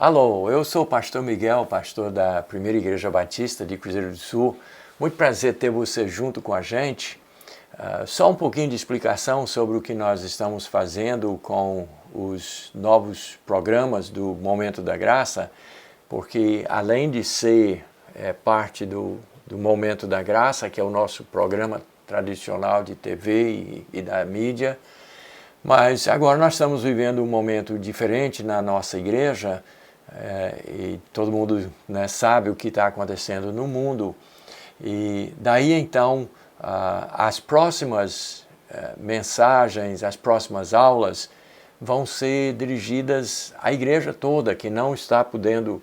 Alô, eu sou o pastor Miguel, pastor da Primeira Igreja Batista de Cruzeiro do Sul. Muito prazer ter você junto com a gente. Só um pouquinho de explicação sobre o que nós estamos fazendo com os novos programas do Momento da Graça, porque além de ser parte do Momento da Graça, que é o nosso programa tradicional de TV e da mídia, mas agora nós estamos vivendo um momento diferente na nossa igreja, e todo mundo sabe o que está acontecendo no mundo. E daí então as próximas mensagens, as próximas aulas vão ser dirigidas à igreja toda, que não está podendo,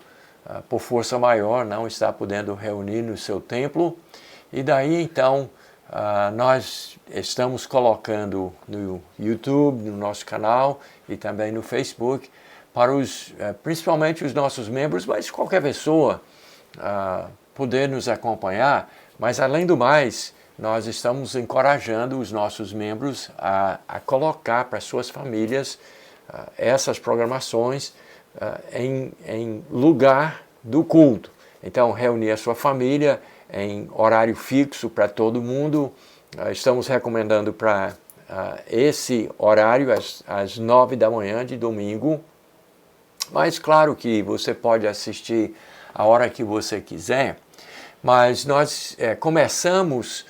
por força maior, não está podendo reunir no seu templo. E daí então nós estamos colocando no YouTube, no nosso canal e também no Facebook, para principalmente os nossos membros, mas qualquer pessoa poder nos acompanhar. Mas além do mais, nós estamos encorajando os nossos membros a colocar para suas famílias essas programações em lugar do culto. Então, reunir a sua família em horário fixo para todo mundo. Estamos recomendando para esse horário, às 9 da manhã de domingo. Mas claro que você pode assistir a hora que você quiser. Mas nós começamos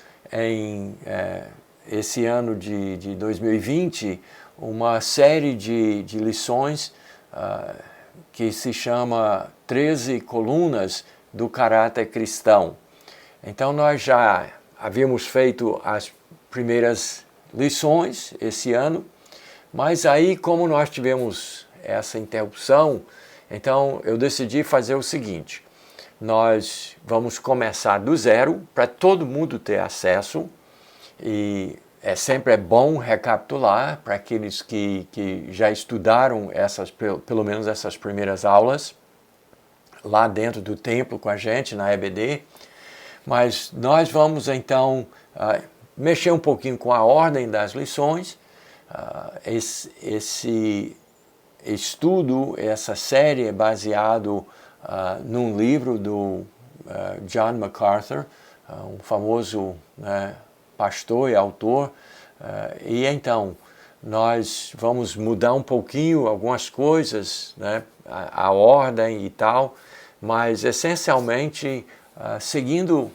esse ano de 2020 uma série de lições que se chama 13 colunas do caráter cristão. Então nós já havíamos feito as primeiras lições esse ano, mas aí como nós tivemos essa interrupção, então eu decidi fazer o seguinte: nós vamos começar do zero para todo mundo ter acesso, e sempre é bom recapitular para aqueles que já estudaram pelo menos essas primeiras aulas lá dentro do templo com a gente na EBD. Mas nós vamos então mexer um pouquinho com a ordem das lições. Esse estudo, essa série é baseado num livro do John MacArthur, um famoso pastor e autor. E então nós vamos mudar um pouquinho algumas coisas, a ordem e tal, mas essencialmente seguindo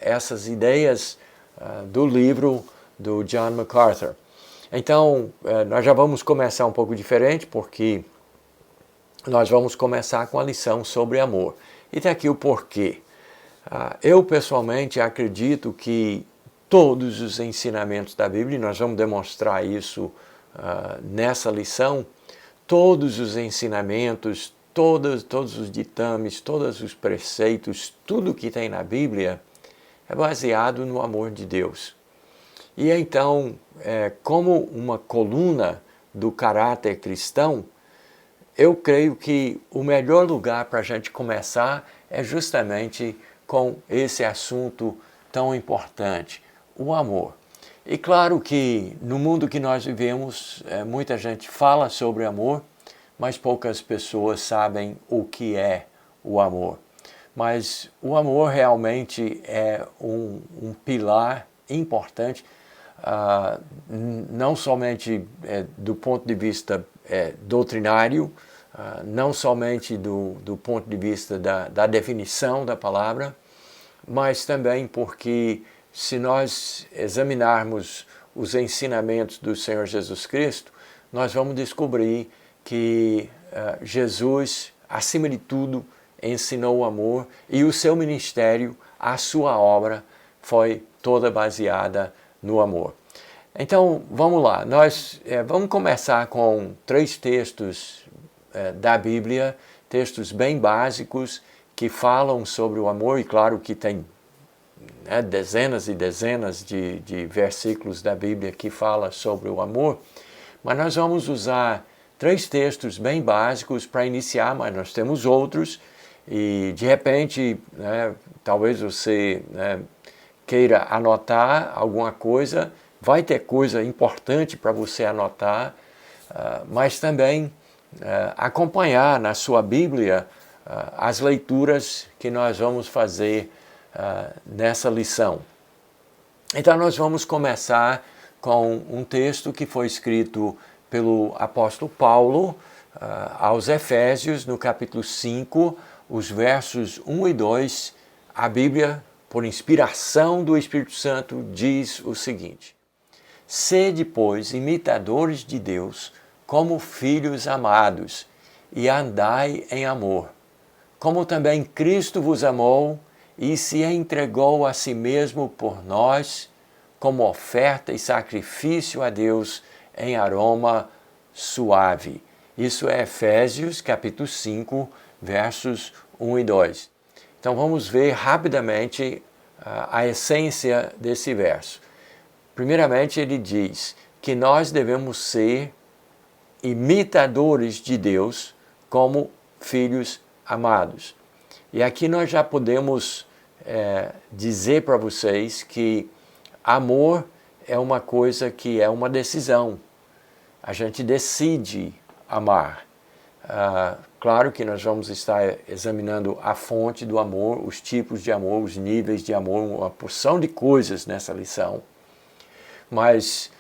essas ideias do livro do John MacArthur. Então, nós já vamos começar um pouco diferente, porque nós vamos começar com a lição sobre amor. E tem aqui o porquê. Eu, pessoalmente, acredito que todos os ensinamentos da Bíblia, e nós vamos demonstrar isso nessa lição, todos os ensinamentos, todos os ditames, todos os preceitos, tudo que tem na Bíblia é baseado no amor de Deus. E então, como uma coluna do caráter cristão, eu creio que o melhor lugar para a gente começar é justamente com esse assunto tão importante, o amor. E claro que no mundo que nós vivemos, muita gente fala sobre amor, mas poucas pessoas sabem o que é o amor. Mas o amor realmente é um pilar importante, não somente do ponto de vista doutrinário, não somente do ponto de vista da definição da palavra, mas também porque, se nós examinarmos os ensinamentos do Senhor Jesus Cristo, nós vamos descobrir que Jesus, acima de tudo, ensinou o amor, e o seu ministério, a sua obra, foi toda baseada no amor. Então, vamos lá. Nós vamos começar com 3 textos da Bíblia, textos bem básicos que falam sobre o amor, e claro que tem dezenas e dezenas de versículos da Bíblia que falam sobre o amor, mas nós vamos usar 3 textos bem básicos para iniciar, mas nós temos outros, e de repente, talvez você queira anotar alguma coisa, vai ter coisa importante para você anotar, mas também acompanhar na sua Bíblia as leituras que nós vamos fazer nessa lição. Então nós vamos começar com um texto que foi escrito pelo apóstolo Paulo aos Efésios, no capítulo 5, os versos 1 e 2, a Bíblia, por inspiração do Espírito Santo, diz o seguinte: Sede, pois, imitadores de Deus, como filhos amados, e andai em amor, como também Cristo vos amou e se entregou a si mesmo por nós, como oferta e sacrifício a Deus em aroma suave. Isso é Efésios, capítulo 5, versos 1 e 2. Então vamos ver rapidamente a essência desse verso. Primeiramente, ele diz que nós devemos ser imitadores de Deus como filhos amados. E aqui nós já podemos dizer para vocês que amor é uma coisa que é uma decisão. A gente decide amar. Claro que nós vamos estar examinando a fonte do amor, os tipos de amor, os níveis de amor, uma porção de coisas nessa lição. Mas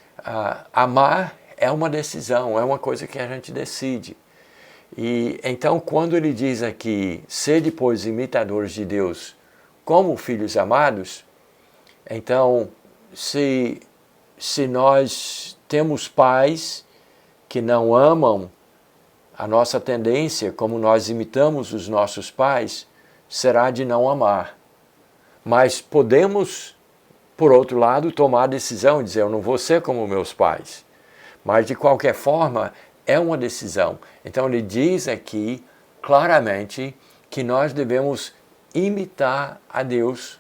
amar é uma decisão, é uma coisa que a gente decide. E então, quando ele diz aqui, sede, pois, imitadores de Deus como filhos amados, então, se nós temos pais que não amam, a nossa tendência, como nós imitamos os nossos pais, será de não amar. Mas podemos, por outro lado, tomar a decisão e dizer, eu não vou ser como meus pais. Mas, de qualquer forma, é uma decisão. Então, ele diz aqui, claramente, que nós devemos imitar a Deus,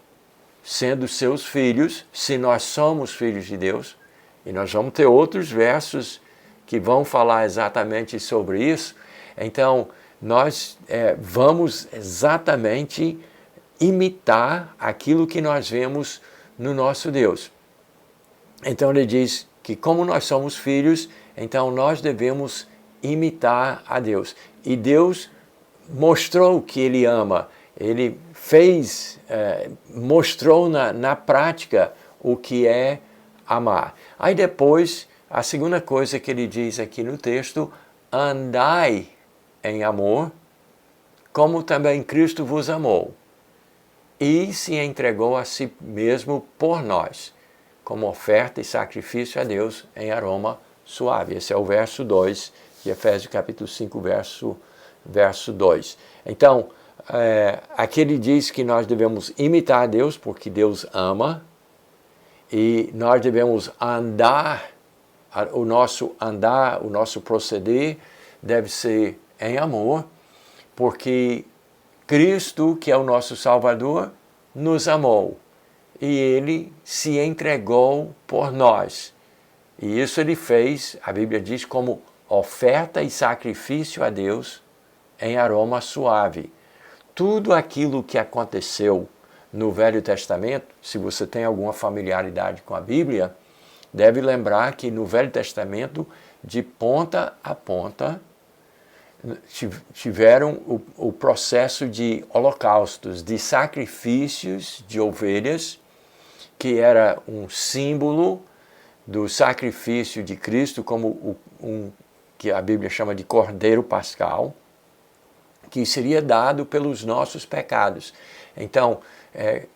sendo seus filhos, se nós somos filhos de Deus. E nós vamos ter outros versos que vão falar exatamente sobre isso. Então, nós vamos exatamente imitar aquilo que nós vemos no nosso Deus. Então, ele diz que como nós somos filhos, então nós devemos imitar a Deus. E Deus mostrou que Ele ama. Ele mostrou na prática o que é amar. Aí depois, a segunda coisa que ele diz aqui no texto, andai em amor, como também Cristo vos amou, e se entregou a si mesmo por nós, como oferta e sacrifício a Deus em aroma suave. Esse é o verso 2 de Efésios capítulo 5, verso 2. Então, aqui ele diz que nós devemos imitar a Deus, porque Deus ama, e nós devemos andar, o nosso proceder deve ser em amor, porque Cristo, que é o nosso Salvador, nos amou e Ele se entregou por nós. E isso Ele fez, a Bíblia diz, como oferta e sacrifício a Deus em aroma suave. Tudo aquilo que aconteceu no Velho Testamento, se você tem alguma familiaridade com a Bíblia, deve lembrar que no Velho Testamento, de ponta a ponta, tiveram o processo de holocaustos, de sacrifícios de ovelhas, que era um símbolo do sacrifício de Cristo, como que a Bíblia chama de Cordeiro Pascal, que seria dado pelos nossos pecados. Então,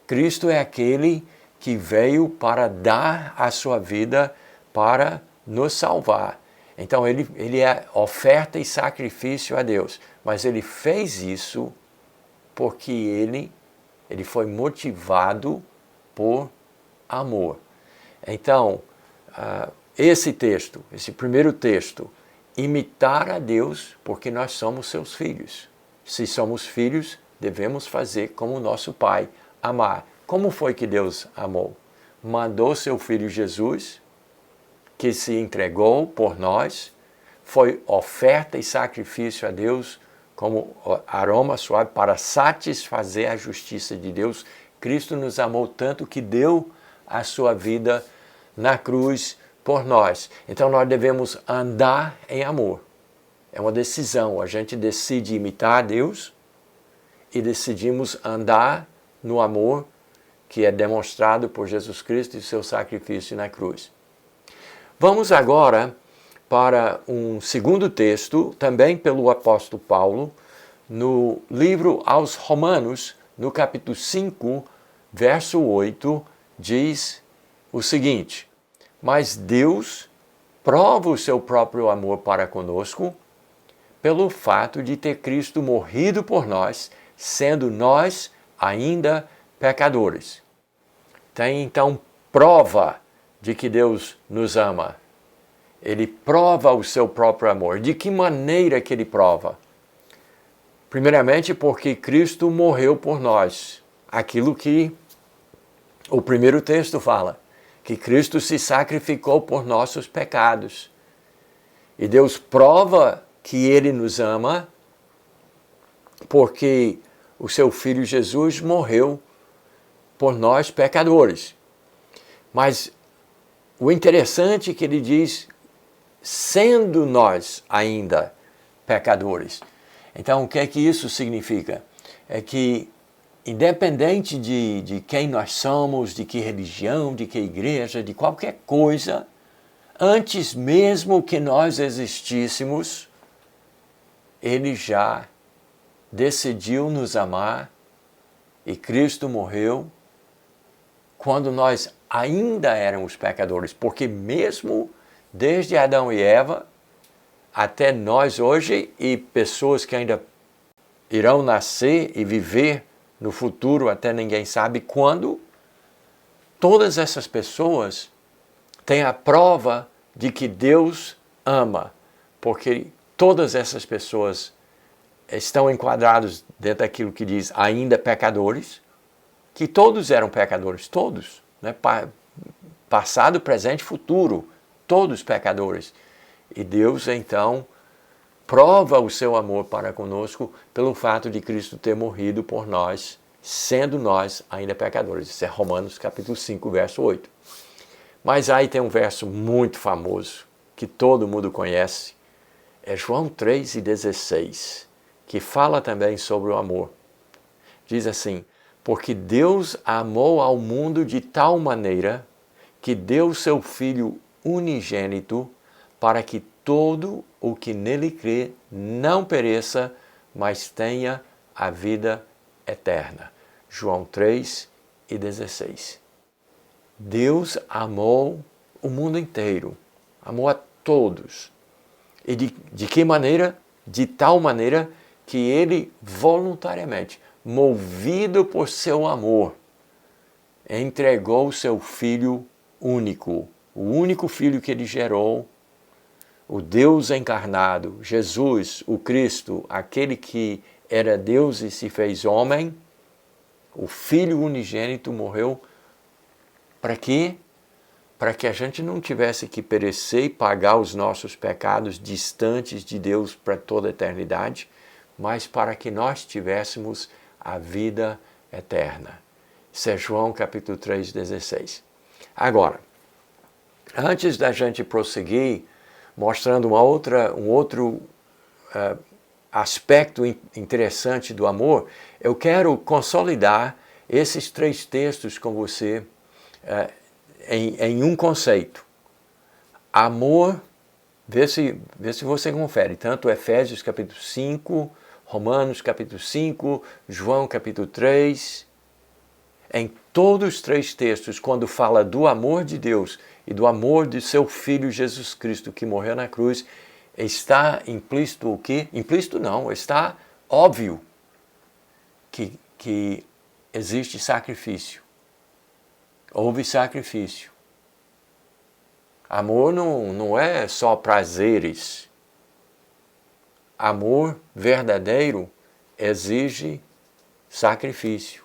Cristo é aquele que veio para dar a sua vida para nos salvar. Então, ele é oferta e sacrifício a Deus. Mas ele fez isso porque ele foi motivado por amor. Então, esse primeiro texto, imitar a Deus porque nós somos seus filhos. Se somos filhos, devemos fazer como o nosso Pai, amar. Como foi que Deus amou? Mandou seu Filho Jesus, que se entregou por nós, foi oferta e sacrifício a Deus como aroma suave para satisfazer a justiça de Deus. Cristo nos amou tanto que deu a sua vida na cruz por nós. Então nós devemos andar em amor. É uma decisão. A gente decide imitar a Deus e decidimos andar no amor que é demonstrado por Jesus Cristo e seu sacrifício na cruz. Vamos agora para um segundo texto, também pelo apóstolo Paulo, no livro aos Romanos, no capítulo 5, verso 8, diz o seguinte: mas Deus prova o seu próprio amor para conosco pelo fato de ter Cristo morrido por nós, sendo nós ainda pecadores. Tem então prova de que Deus nos ama. Ele prova o seu próprio amor. De que maneira que ele prova? Primeiramente porque Cristo morreu por nós. Aquilo que o primeiro texto fala, que Cristo se sacrificou por nossos pecados. E Deus prova que ele nos ama porque o seu Filho Jesus morreu por nós pecadores. Mas o interessante é que ele diz, sendo nós ainda pecadores. Então, o que é que isso significa? É que, independente de quem nós somos, de que religião, de que igreja, de qualquer coisa, antes mesmo que nós existíssemos, ele já decidiu nos amar e Cristo morreu quando nós ainda éramos pecadores, porque mesmo desde Adão e Eva até nós hoje e pessoas que ainda irão nascer e viver no futuro até ninguém sabe quando, todas essas pessoas têm a prova de que Deus ama, porque todas essas pessoas estão enquadrados dentro daquilo que diz ainda pecadores, que todos eram pecadores, todos, né? Passado, presente, futuro, todos pecadores. E Deus, então, prova o seu amor para conosco pelo fato de Cristo ter morrido por nós, sendo nós ainda pecadores. Isso é Romanos capítulo 5, verso 8. Mas aí tem um verso muito famoso, que todo mundo conhece, é João 3,16, que fala também sobre o amor. Diz assim: porque Deus amou ao mundo de tal maneira que deu seu Filho unigênito para que todo o que nele crê não pereça, mas tenha a vida eterna. João 3,16. Deus amou o mundo inteiro, amou a todos. E de que maneira? De tal maneira que ele voluntariamente, movido por seu amor, entregou o seu Filho único, o único Filho que ele gerou, o Deus encarnado, Jesus, o Cristo, aquele que era Deus e se fez homem, o Filho unigênito morreu para quê? Para que a gente não tivesse que perecer e pagar os nossos pecados distantes de Deus para toda a eternidade, mas para que nós tivéssemos a vida eterna. Isso é João capítulo 3,16. Agora, antes da gente prosseguir, mostrando um outro aspecto interessante do amor, eu quero consolidar esses 3 textos com você em um conceito. Amor, vê se você confere, tanto Efésios capítulo 5, Romanos capítulo 5, João capítulo 3. Em todos os 3 textos, quando fala do amor de Deus e do amor de seu Filho Jesus Cristo que morreu na cruz, está implícito o quê? Implícito não, está óbvio que existe sacrifício. Houve sacrifício. Amor não é só prazeres. Amor verdadeiro exige sacrifício.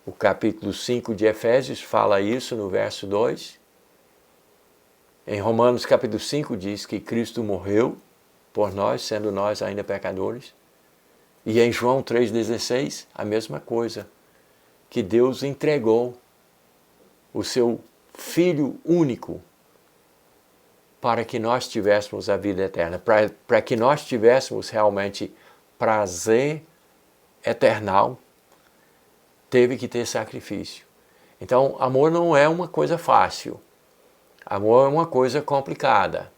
O capítulo 5 de Efésios fala isso no verso 2. Em Romanos capítulo 5 diz que Cristo morreu por nós, sendo nós ainda pecadores. E em João 3,16, a mesma coisa, que Deus entregou o seu Filho único para que nós tivéssemos a vida eterna, para que nós tivéssemos realmente prazer eternal, teve que ter sacrifício. Então, amor não é uma coisa fácil. Amor é uma coisa complicada.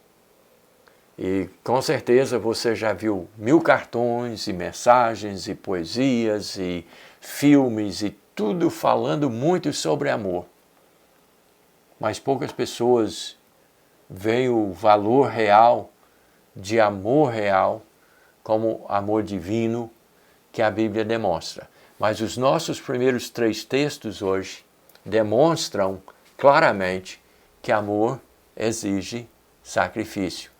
E com certeza você já viu 1000 cartões e mensagens e poesias e filmes e tudo falando muito sobre amor. Mas poucas pessoas veem o valor real de amor real como amor divino que a Bíblia demonstra. Mas os nossos primeiros 3 textos hoje demonstram claramente que amor exige sacrifício.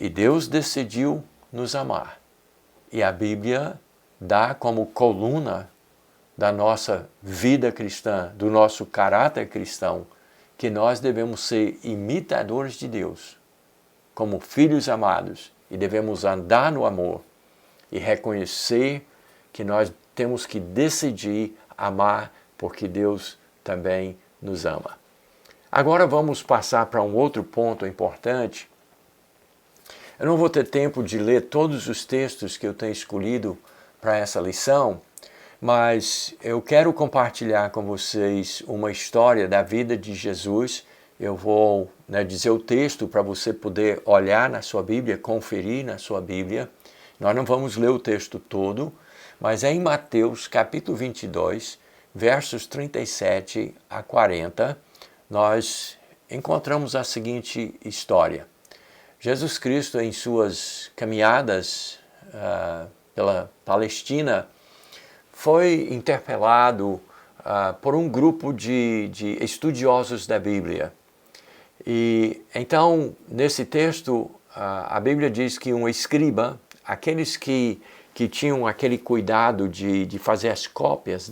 E Deus decidiu nos amar. E a Bíblia dá como coluna da nossa vida cristã, do nosso caráter cristão, que nós devemos ser imitadores de Deus, como filhos amados, e devemos andar no amor e reconhecer que nós temos que decidir amar, porque Deus também nos ama. Agora vamos passar para um outro ponto importante. Eu não vou ter tempo de ler todos os textos que eu tenho escolhido para essa lição, mas eu quero compartilhar com vocês uma história da vida de Jesus. Eu vou dizer o texto para você poder olhar na sua Bíblia, conferir na sua Bíblia. Nós não vamos ler o texto todo, mas é em Mateus capítulo 22, versos 37 a 40, nós encontramos a seguinte história. Jesus Cristo, em suas caminhadas pela Palestina, foi interpelado por um grupo de estudiosos da Bíblia. E então, nesse texto, a Bíblia diz que um escriba, aqueles que tinham aquele cuidado de fazer as cópias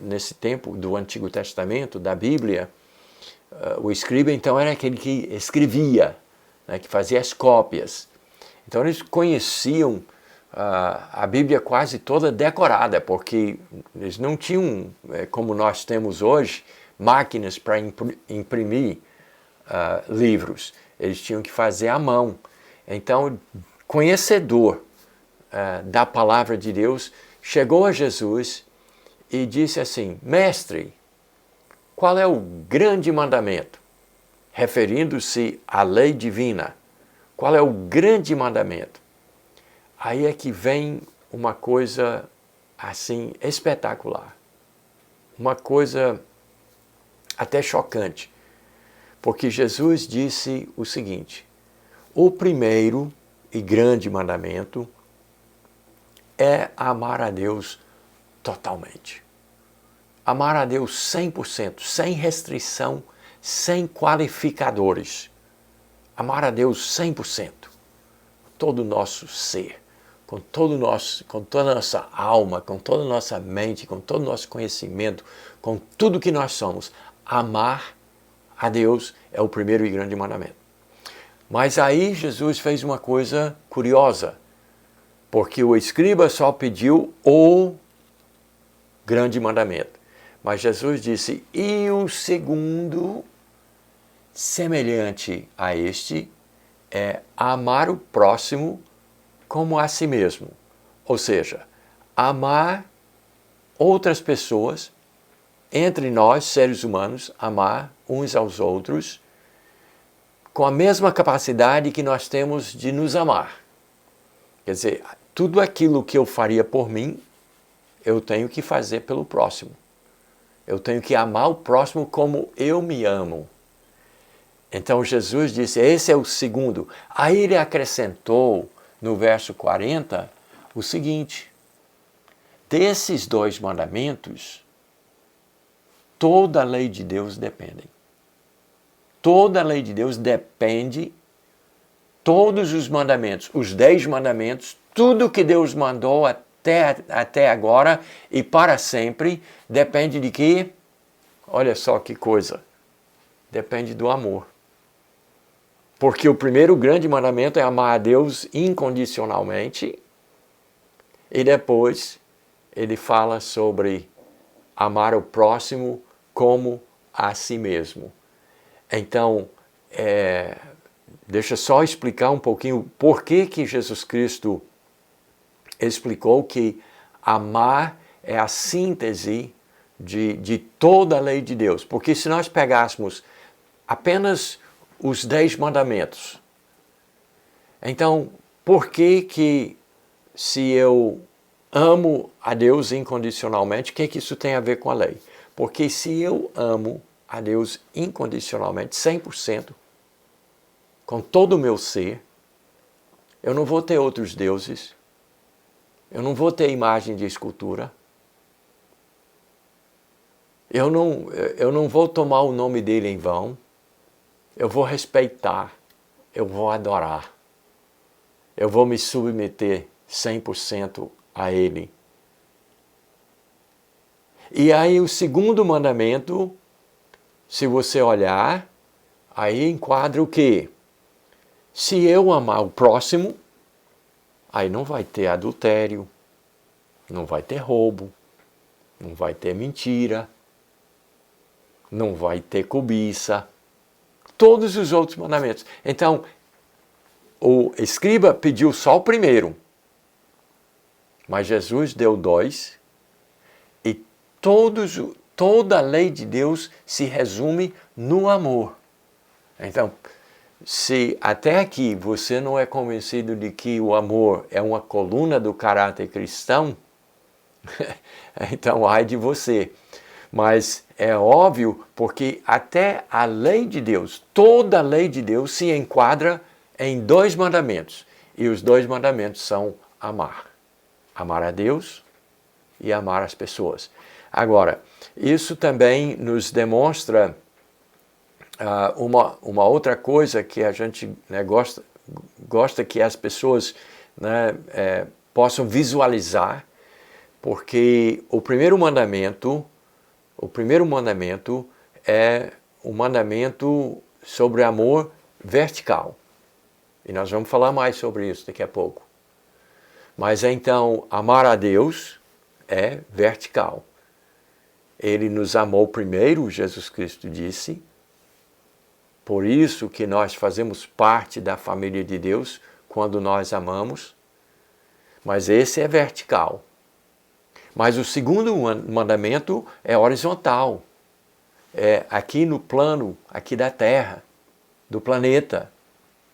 nesse tempo do Antigo Testamento, da Bíblia, o escriba então era aquele que escrevia, que fazia as cópias. Então eles conheciam a Bíblia quase toda decorada, porque eles não tinham, como nós temos hoje, máquinas para imprimir livros. Eles tinham que fazer à mão. Então, conhecedor da palavra de Deus, chegou a Jesus e disse assim: Mestre, qual é o grande mandamento? Referindo-se à lei divina. Qual é o grande mandamento? Aí é que vem uma coisa assim espetacular. Uma coisa até chocante. Porque Jesus disse o seguinte: o primeiro e grande mandamento é amar a Deus totalmente. Amar a Deus 100%, sem restrição, sem qualificadores. Amar a Deus 100%, todo o nosso ser, com toda a nossa alma, com toda a nossa mente, com todo o nosso conhecimento, com tudo que nós somos. Amar a Deus é o primeiro e grande mandamento. Mas aí Jesus fez uma coisa curiosa, porque o escriba só pediu o grande mandamento. Mas Jesus disse: e o segundo, semelhante a este, é amar o próximo como a si mesmo. Ou seja, amar outras pessoas, entre nós, seres humanos, amar uns aos outros, com a mesma capacidade que nós temos de nos amar. Quer dizer, tudo aquilo que eu faria por mim, eu tenho que fazer pelo próximo. Eu tenho que amar o próximo como eu me amo. Então Jesus disse, esse é o segundo. Aí ele acrescentou no verso 40 o seguinte: desses 2 mandamentos, toda a lei de Deus depende. Toda a lei de Deus depende, todos os mandamentos, os 10 mandamentos, tudo que Deus mandou até agora e para sempre, depende de quê? Olha só que coisa. Depende do amor. Porque o primeiro grande mandamento é amar a Deus incondicionalmente. E depois ele fala sobre amar o próximo como a si mesmo. Então, deixa só explicar um pouquinho por que Jesus Cristo explicou que amar é a síntese de toda a lei de Deus. Porque se nós pegássemos apenas os 10 mandamentos, então por que se eu amo a Deus incondicionalmente, o que isso tem a ver com a lei? Porque se eu amo a Deus incondicionalmente, 100%, com todo o meu ser, eu não vou ter outros deuses, eu não vou ter imagem de escultura, eu não vou tomar o nome dele em vão, eu vou respeitar, eu vou adorar, eu vou me submeter 100% a ele. E aí o segundo mandamento, se você olhar, aí enquadra o quê? Se eu amar o próximo, aí não vai ter adultério, não vai ter roubo, não vai ter mentira, não vai ter cobiça, todos os outros mandamentos. Então, o escriba pediu só o primeiro, mas Jesus deu 2, e toda a lei de Deus se resume no amor. Então, se até aqui você não é convencido de que o amor é uma coluna do caráter cristão, então ai de você. Mas é óbvio, porque até a lei de Deus, toda a lei de Deus se enquadra em 2 mandamentos. E os 2 mandamentos são amar. Amar a Deus e amar as pessoas. Agora, isso também nos demonstra uma outra coisa que a gente gosta que as pessoas possam visualizar, porque o primeiro mandamento é o mandamento sobre amor vertical. E nós vamos falar mais sobre isso daqui a pouco. Mas então, amar a Deus é vertical. Ele nos amou primeiro, Jesus Cristo disse. Por isso que nós fazemos parte da família de Deus quando nós amamos. Mas esse é vertical. Mas o segundo mandamento é horizontal. É aqui no plano, aqui da Terra, do planeta,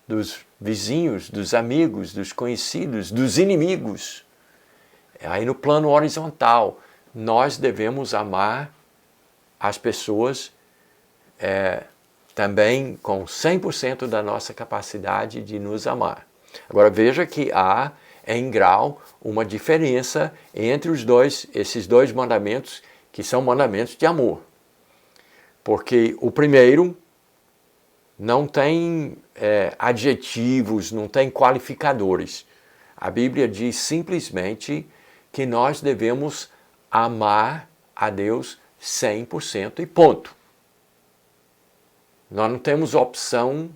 dos vizinhos, dos amigos, dos conhecidos, dos inimigos. Aí no plano horizontal, nós devemos amar as pessoas também com 100% da nossa capacidade de nos amar. Agora veja que há em grau uma diferença entre esses dois mandamentos, que são mandamentos de amor. Porque o primeiro não tem adjetivos, não tem qualificadores. A Bíblia diz simplesmente que nós devemos amar a Deus 100% e ponto. Nós não temos opção,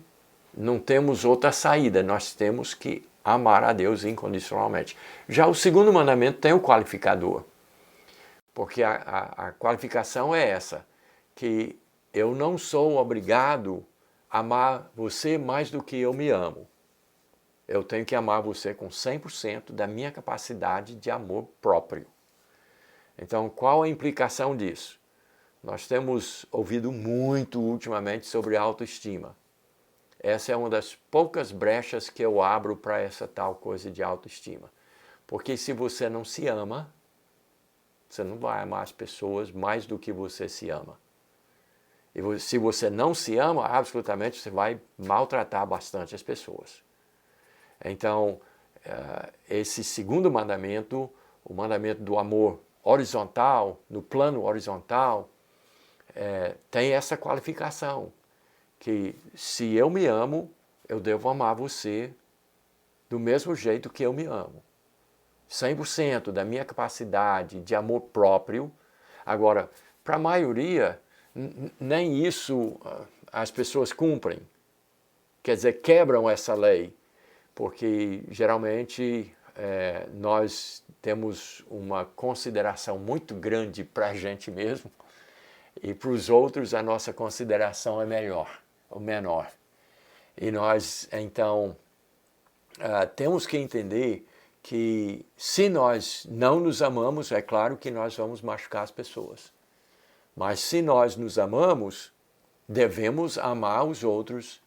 não temos outra saída, nós temos que amar a Deus incondicionalmente. Já o segundo mandamento tem o qualificador, porque a qualificação é essa, que eu não sou obrigado a amar você mais do que eu me amo. Eu tenho que amar você com 100% da minha capacidade de amor próprio. Então, qual a implicação disso? Nós temos ouvido muito ultimamente sobre autoestima. Essa é uma das poucas brechas que eu abro para essa tal coisa de autoestima. Porque se você não se ama, você não vai amar as pessoas mais do que você se ama. E se você não se ama, absolutamente você vai maltratar bastante as pessoas. Então, esse segundo mandamento, o mandamento do amor horizontal, no plano horizontal, tem essa qualificação, que se eu me amo, eu devo amar você do mesmo jeito que eu me amo. 100% da minha capacidade de amor próprio. Agora, para a maioria, nem isso as pessoas cumprem. Quer dizer, quebram essa lei, porque geralmente nós temos uma consideração muito grande para a gente mesmo, e para os outros a nossa consideração é menor. E nós, então, temos que entender que se nós não nos amamos, é claro que nós vamos machucar as pessoas. Mas se nós nos amamos, devemos amar os outros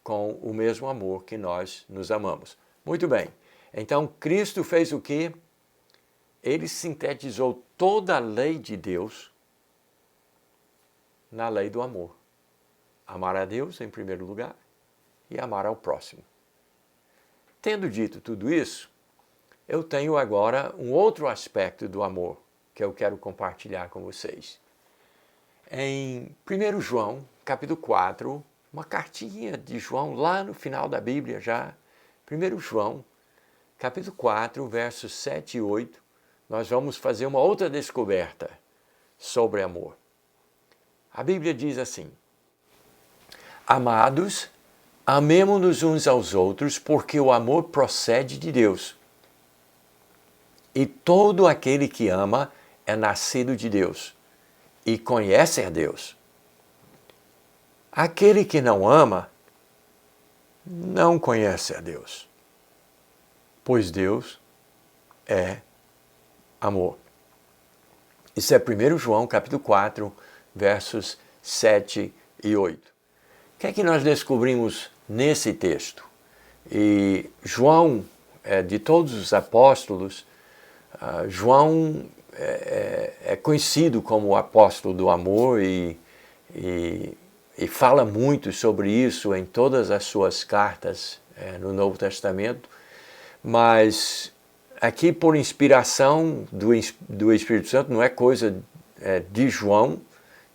com o mesmo amor que nós nos amamos. Muito bem. Então, Cristo fez o quê? Ele sintetizou toda a lei de Deus na lei do amor. Amar a Deus em primeiro lugar e amar ao próximo. Tendo dito tudo isso, eu tenho agora um outro aspecto do amor que eu quero compartilhar com vocês. Em 1 João, capítulo 4, uma cartinha de João lá no final da Bíblia já, 1 João, capítulo 4, versos 7 e 8, nós vamos fazer uma outra descoberta sobre amor. A Bíblia diz assim: Amados, amemo-nos uns aos outros, porque o amor procede de Deus. E todo aquele que ama é nascido de Deus e conhece a Deus. Aquele que não ama não conhece a Deus, pois Deus é amor. Isso é 1 João, capítulo 4, versos 7 e 8. O que é que nós descobrimos nesse texto? E João, de todos os apóstolos, João é conhecido como o apóstolo do amor e fala muito sobre isso em todas as suas cartas no Novo Testamento, mas aqui por inspiração do Espírito Santo, não é coisa de João,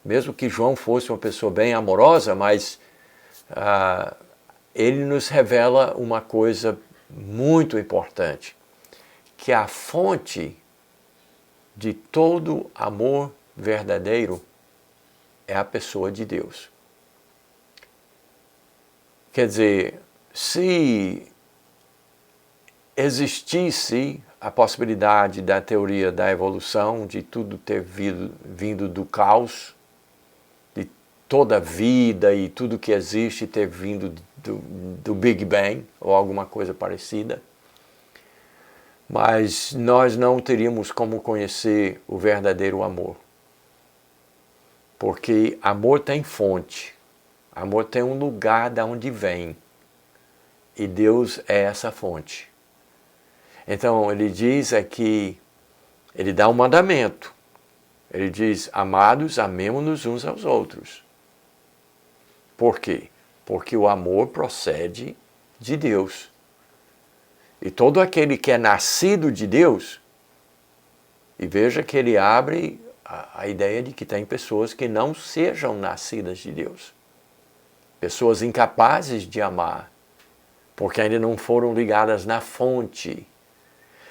mesmo que João fosse uma pessoa bem amorosa, mas ele nos revela uma coisa muito importante, que a fonte de todo amor verdadeiro é a pessoa de Deus. Quer dizer, se existisse a possibilidade da teoria da evolução, de tudo ter vindo do caos, de toda a vida e tudo que existe ter vindo do Big Bang ou alguma coisa parecida, mas nós não teríamos como conhecer o verdadeiro amor. Porque amor tem fonte, amor tem um lugar de onde vem, e Deus é essa fonte. Então ele diz aqui, ele dá um mandamento, ele diz: amados, amemo-nos uns aos outros. Por quê? Porque o amor procede de Deus. E todo aquele que é nascido de Deus, e veja que ele abre a ideia de que tem pessoas que não sejam nascidas de Deus. Pessoas incapazes de amar, porque ainda não foram ligadas na fonte.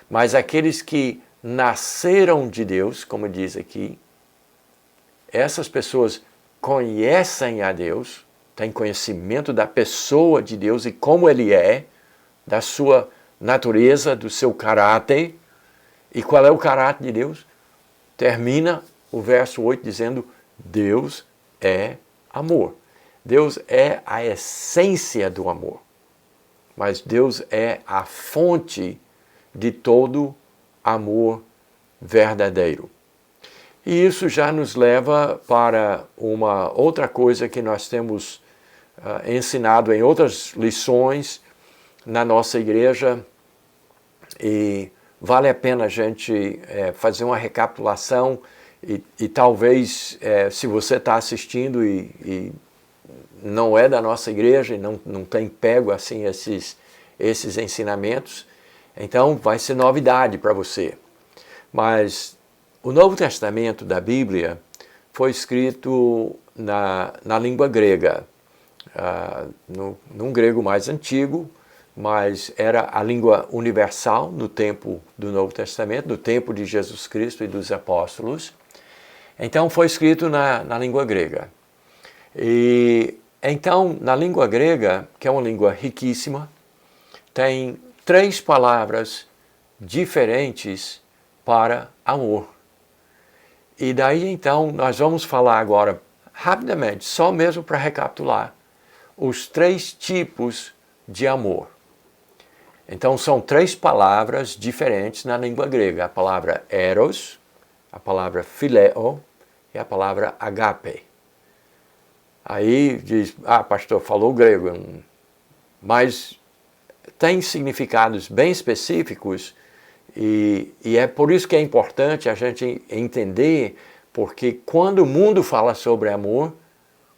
Mas aqueles que nasceram de Deus, como diz aqui, essas pessoas conhecem a Deus, têm conhecimento da pessoa de Deus e como Ele é, da sua natureza, do seu caráter. E qual é o caráter de Deus? Termina o verso 8 dizendo: Deus é amor. Deus é a essência do amor. Mas Deus é a fonte de todo amor verdadeiro. E isso já nos leva para uma outra coisa que nós temos ensinado em outras lições na nossa igreja, e vale a pena a gente fazer uma recapitulação e talvez, se você está assistindo e não é da nossa igreja e não tem pego assim esses ensinamentos, então vai ser novidade para você. Mas o Novo Testamento da Bíblia foi escrito na língua grega, num grego mais antigo, mas era a língua universal no tempo do Novo Testamento, no tempo de Jesus Cristo e dos apóstolos. Então foi escrito na língua grega. E então, na língua grega, que é uma língua riquíssima, tem 3 palavras diferentes para amor. E daí então nós vamos falar agora rapidamente, só mesmo para recapitular, os 3 tipos de amor. Então, são 3 palavras diferentes na língua grega. A palavra eros, a palavra phileo e a palavra agape. Aí diz, pastor, falou grego, mas tem significados bem específicos e é por isso que é importante a gente entender, porque quando o mundo fala sobre amor,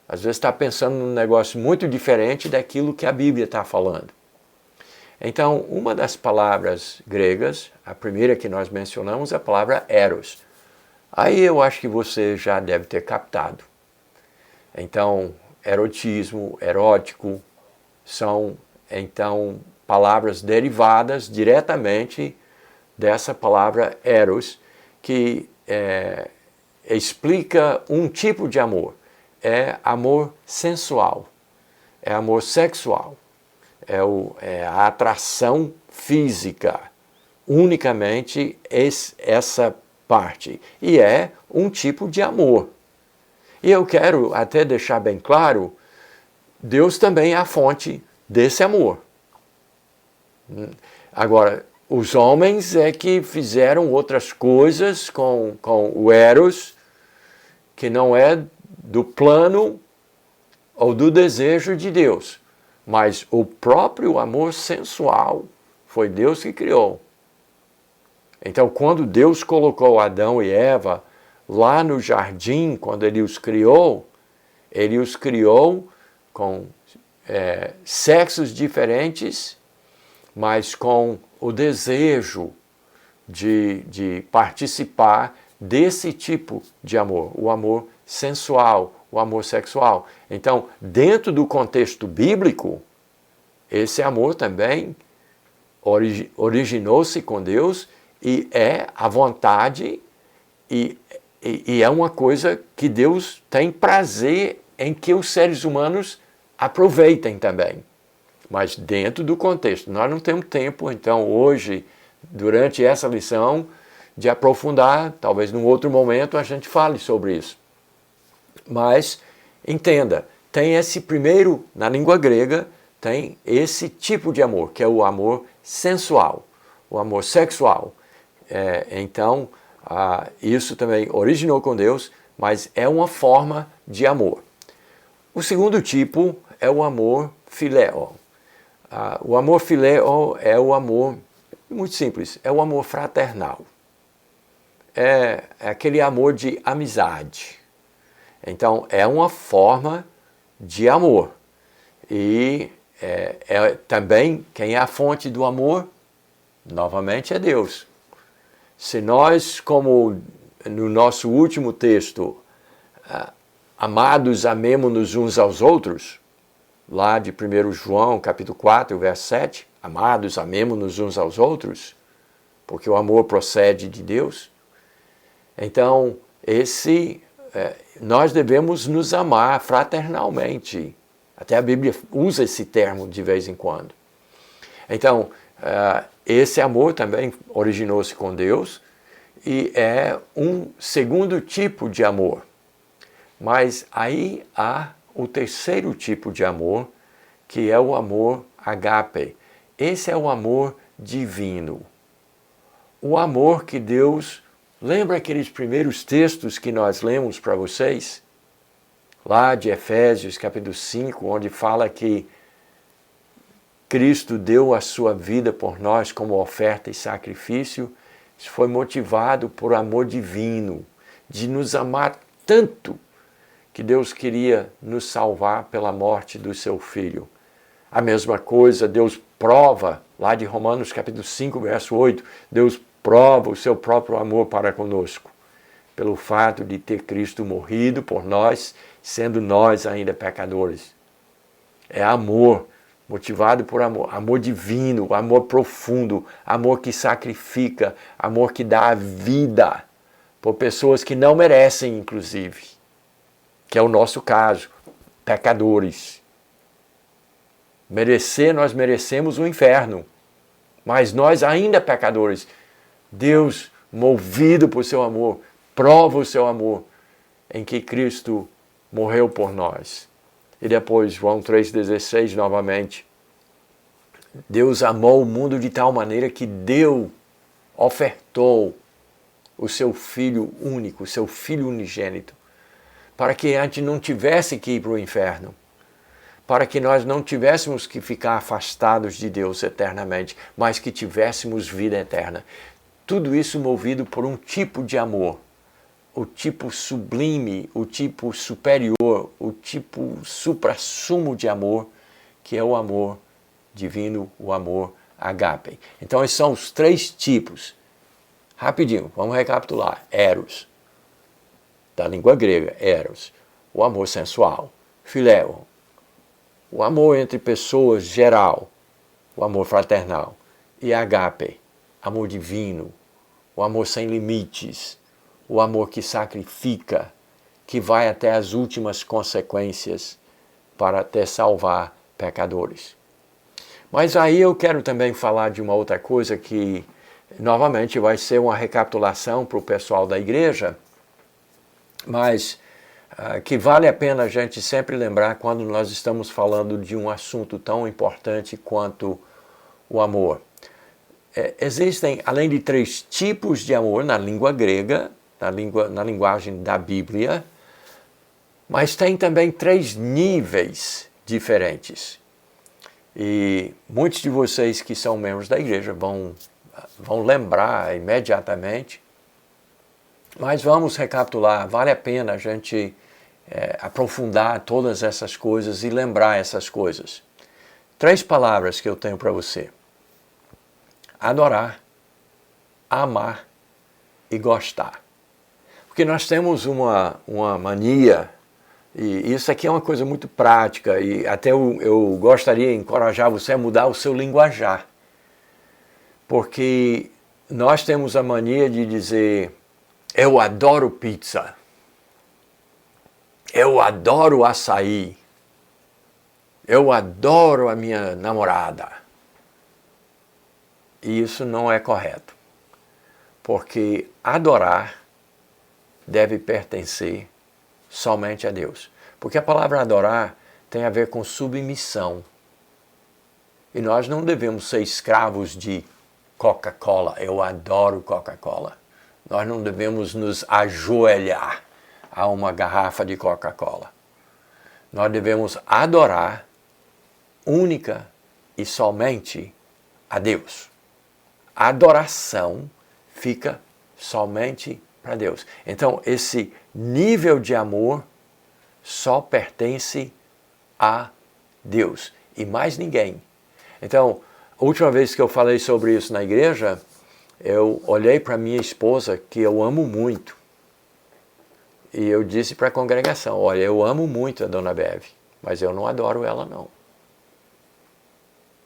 às vezes está pensando num negócio muito diferente daquilo que a Bíblia está falando. Então, uma das palavras gregas, a primeira que nós mencionamos, é a palavra eros. Aí eu acho que você já deve ter captado. Então, erotismo, erótico, são então palavras derivadas diretamente dessa palavra eros, que explica um tipo de amor. É amor sensual, é amor sexual, é a atração física, unicamente essa parte. E é um tipo de amor. E eu quero até deixar bem claro, Deus também é a fonte desse amor. Agora, os homens é que fizeram outras coisas com o eros, que não é do plano ou do desejo de Deus. Mas o próprio amor sensual foi Deus que criou. Então, quando Deus colocou Adão e Eva lá no jardim, quando Ele os criou com sexos diferentes, mas com o desejo de participar desse tipo de amor, o amor sensual, o amor sexual. Então, dentro do contexto bíblico, esse amor também originou-se com Deus e é a vontade e é uma coisa que Deus tem prazer em que os seres humanos aproveitem também. Mas dentro do contexto. Nós não temos tempo, então, hoje, durante essa lição, de aprofundar, talvez num outro momento a gente fale sobre isso. Mas, entenda, tem esse primeiro, na língua grega, tem esse tipo de amor, que é o amor sensual, o amor sexual. Então, isso também originou com Deus, mas é uma forma de amor. O segundo tipo é o amor phileo. O amor phileo é o amor, muito simples, é o amor fraternal. É aquele amor de amizade. Então, é uma forma de amor. E também, quem é a fonte do amor? Novamente é Deus. Se nós, como no nosso último texto, amados, amemo-nos uns aos outros, lá de 1 João, capítulo 4, verso 7, amados, amemo-nos uns aos outros, porque o amor procede de Deus. Então, nós devemos nos amar fraternalmente. Até a Bíblia usa esse termo de vez em quando. Então, esse amor também originou-se com Deus e é um segundo tipo de amor. Mas aí há o terceiro tipo de amor, que é o amor agape. Esse é o amor divino. O amor que Deus... Lembra aqueles primeiros textos que nós lemos para vocês? Lá de Efésios, capítulo 5, onde fala que Cristo deu a sua vida por nós como oferta e sacrifício. Isso foi motivado por amor divino, de nos amar tanto que Deus queria nos salvar pela morte do seu Filho. A mesma coisa, Deus prova, lá de Romanos capítulo 5, verso 8, Deus prova o seu próprio amor para conosco, pelo fato de ter Cristo morrido por nós, sendo nós ainda pecadores. É amor, motivado por amor, amor divino, amor profundo, amor que sacrifica, amor que dá a vida por pessoas que não merecem, inclusive, que é o nosso caso, pecadores. Nós merecemos o inferno, mas nós ainda pecadores. Deus, movido por seu amor, prova o seu amor em que Cristo morreu por nós. E depois João 3,16 novamente. Deus amou o mundo de tal maneira que ofertou o seu Filho único, o seu Filho unigênito, para que a gente não tivesse que ir para o inferno, para que nós não tivéssemos que ficar afastados de Deus eternamente, mas que tivéssemos vida eterna. Tudo isso movido por um tipo de amor, o tipo sublime, o tipo superior, o tipo suprassumo de amor, que é o amor divino, o amor ágape. Então esses são os 3 tipos. Rapidinho, vamos recapitular. Eros, da língua grega, eros, o amor sensual. Philéu, o amor entre pessoas geral, o amor fraternal. E ágape, amor divino, o amor sem limites, o amor que sacrifica, que vai até as últimas consequências para até salvar pecadores. Mas aí eu quero também falar de uma outra coisa que, novamente, vai ser uma recapitulação para o pessoal da igreja, mas que vale a pena a gente sempre lembrar quando nós estamos falando de um assunto tão importante quanto o amor. Existem, além de 3 tipos de amor na língua grega, na linguagem da Bíblia, mas tem também 3 níveis diferentes. E muitos de vocês que são membros da igreja vão lembrar imediatamente, mas vamos recapitular, vale a pena a gente aprofundar todas essas coisas e lembrar essas coisas. 3 palavras que eu tenho para você: adorar, amar e gostar. Porque nós temos uma mania, e isso aqui é uma coisa muito prática, e até eu gostaria de encorajar você a mudar o seu linguajar. Porque nós temos a mania de dizer: eu adoro pizza, eu adoro açaí, eu adoro a minha namorada. E isso não é correto. Porque adorar deve pertencer somente a Deus. Porque a palavra adorar tem a ver com submissão. E nós não devemos ser escravos de Coca-Cola. Eu adoro Coca-Cola. Nós não devemos nos ajoelhar a uma garrafa de Coca-Cola. Nós devemos adorar única e somente a Deus. A adoração fica somente para Deus. Então, esse nível de amor só pertence a Deus e mais ninguém. Então, a última vez que eu falei sobre isso na igreja, eu olhei para minha esposa, que eu amo muito, e eu disse para a congregação: olha, eu amo muito a Dona Beve, mas eu não adoro ela, não.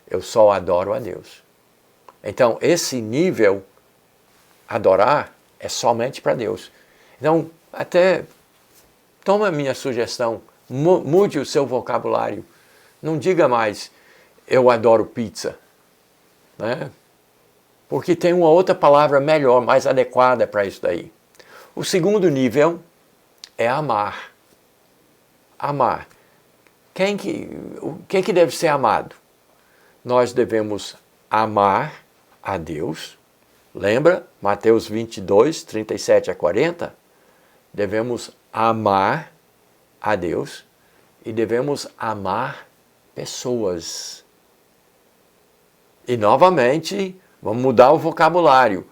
Eu só adoro a Deus. Então, esse nível, adorar, é somente para Deus. Então, até toma a minha sugestão, mude o seu vocabulário. Não diga mais: eu adoro pizza, né? Porque tem uma outra palavra melhor, mais adequada para isso daí. O segundo nível é amar. Amar. Quem que deve ser amado? Nós devemos amar a Deus. Lembra? Mateus 22, 37 a 40. Devemos amar a Deus e devemos amar pessoas. E novamente, vamos mudar o vocabulário.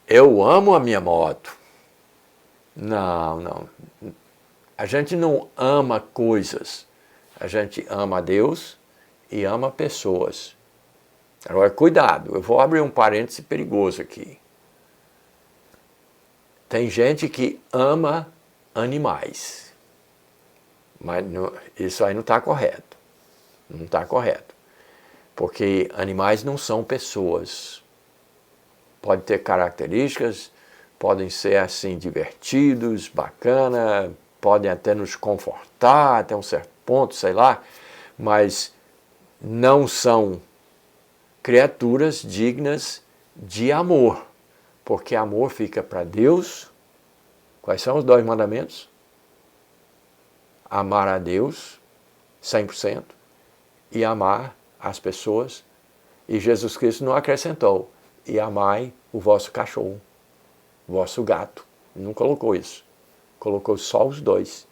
Eu amo a minha moto. Não. A gente não ama coisas. A gente ama a Deus e ama pessoas. Agora, cuidado, eu vou abrir um parêntese perigoso aqui. Tem gente que ama animais. Mas isso aí não está correto. Não está correto. Porque animais não são pessoas. Podem ter características, podem ser assim divertidos, bacana, podem até nos confortar até um certo ponto, sei lá, mas não são criaturas dignas de amor, porque amor fica para Deus. Quais são os 2 mandamentos? amar a Deus 100% e amar as pessoas. E Jesus Cristo não acrescentou, e amai o vosso cachorro, o vosso gato. Não colocou isso. Colocou só os dois.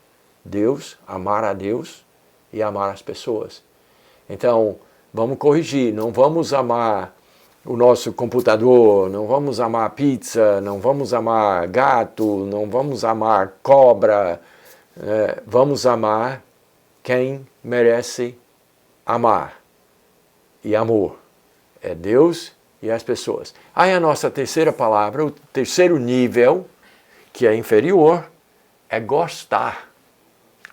Deus, amar a Deus e amar as pessoas. Então, vamos corrigir. Não vamos amar o nosso computador, não vamos amar pizza, não vamos amar gato, não vamos amar cobra. Vamos amar quem merece amar. E amor é Deus e as pessoas. Aí a nossa terceira palavra, o terceiro nível, que é inferior, é gostar.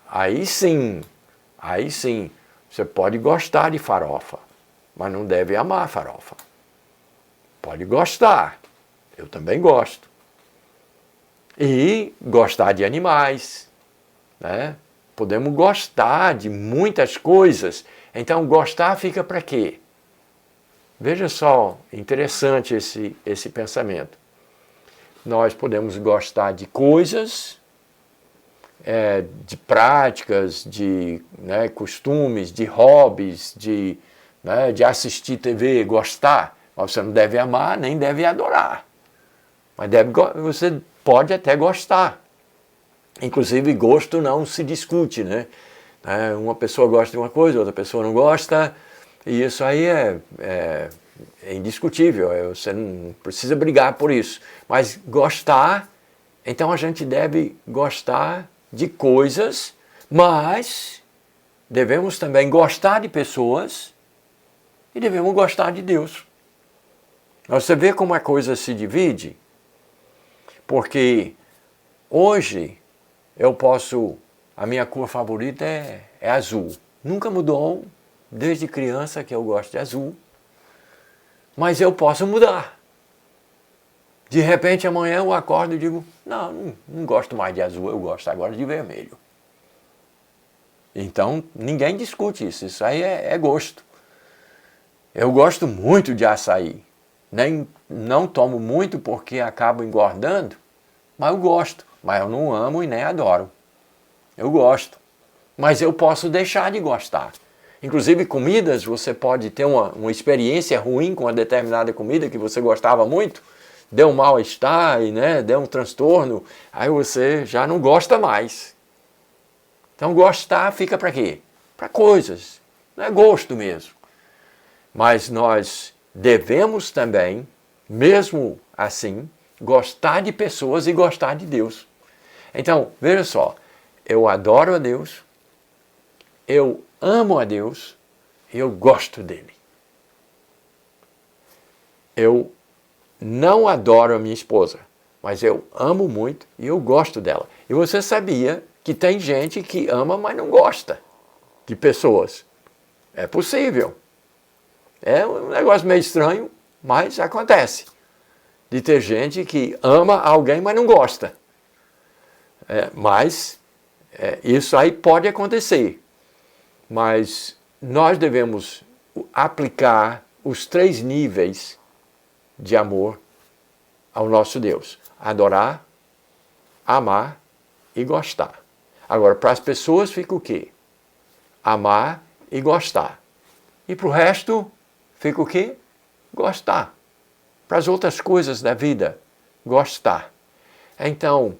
Aí sim, você pode gostar de farofa, mas não deve amar farofa. Pode gostar, eu também gosto. E gostar de animais, né? Podemos gostar de muitas coisas. Então, gostar fica para quê? Veja só, interessante esse pensamento. Nós podemos gostar de coisas, de práticas, de costumes, de hobbies, de assistir TV, gostar. Mas você não deve amar, nem deve adorar. Mas você pode até gostar. Inclusive, gosto não se discute, né? Uma pessoa gosta de uma coisa, outra pessoa não gosta, e isso aí é indiscutível, você não precisa brigar por isso. Mas gostar, então a gente deve gostar de coisas, mas devemos também gostar de pessoas e devemos gostar de Deus. Você vê como a coisa se divide? Porque hoje a minha cor favorita é azul. Nunca mudou, desde criança que eu gosto de azul. Mas eu posso mudar. De repente amanhã eu acordo e digo, não gosto mais de azul, eu gosto agora de vermelho. Então ninguém discute isso aí é gosto. Eu gosto muito de açaí. Não tomo muito porque acabo engordando, mas eu gosto. Mas eu não amo e nem adoro. Eu gosto. Mas eu posso deixar de gostar. Inclusive comidas, você pode ter uma experiência ruim com uma determinada comida que você gostava muito, deu um mal-estar, deu um transtorno, aí você já não gosta mais. Então gostar fica para quê? Para coisas. Não é gosto mesmo. Mas nós devemos também, mesmo assim, gostar de pessoas e gostar de Deus. Então, veja só, eu adoro a Deus, eu amo a Deus e eu gosto dele. Eu não adoro a minha esposa, mas eu amo muito e eu gosto dela. E você sabia que tem gente que ama, mas não gosta de pessoas. É possível. É um negócio meio estranho, mas acontece. De ter gente que ama alguém, mas não gosta. Mas isso aí pode acontecer. Mas nós devemos aplicar os 3 níveis de amor ao nosso Deus. Adorar, amar e gostar. Agora, para as pessoas fica o quê? Amar e gostar. E para o resto fica o quê? Gostar. Para as outras coisas da vida, gostar. Então,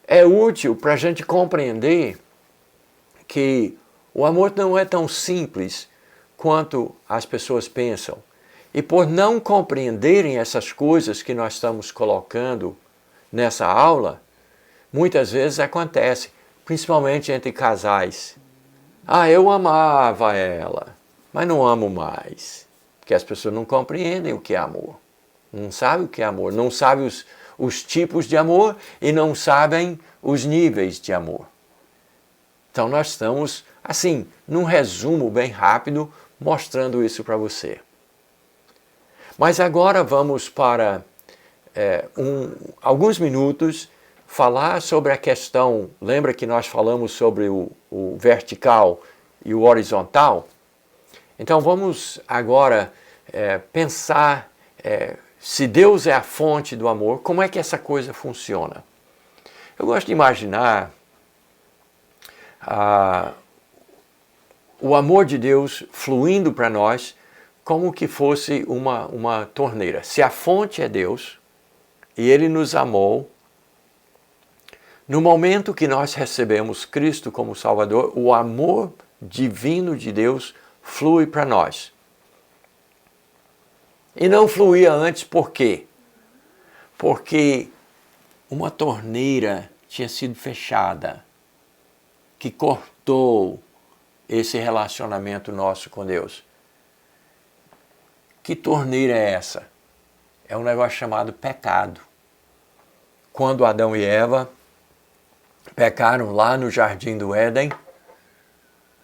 é útil para a gente compreender que o amor não é tão simples quanto as pessoas pensam. E por não compreenderem essas coisas que nós estamos colocando nessa aula, muitas vezes acontece, principalmente entre casais. Eu amava ela, mas não amo mais. Porque as pessoas não compreendem o que é amor. Não sabem o que é amor, não sabem os tipos de amor e não sabem os níveis de amor. Então nós estamos, assim, num resumo bem rápido, mostrando isso para você. Mas agora vamos para alguns minutos falar sobre a questão, lembra que nós falamos sobre o vertical e o horizontal? Então vamos agora pensar, se Deus é a fonte do amor, como é que essa coisa funciona? Eu gosto de imaginar o amor de Deus fluindo para nós como que fosse uma torneira. Se a fonte é Deus e Ele nos amou, no momento que nós recebemos Cristo como Salvador, o amor divino de Deus flui para nós. E não fluía antes por quê? Porque uma torneira tinha sido fechada, que cortou esse relacionamento nosso com Deus. Que torneira é essa? É um negócio chamado pecado. Quando Adão e Eva pecaram lá no Jardim do Éden,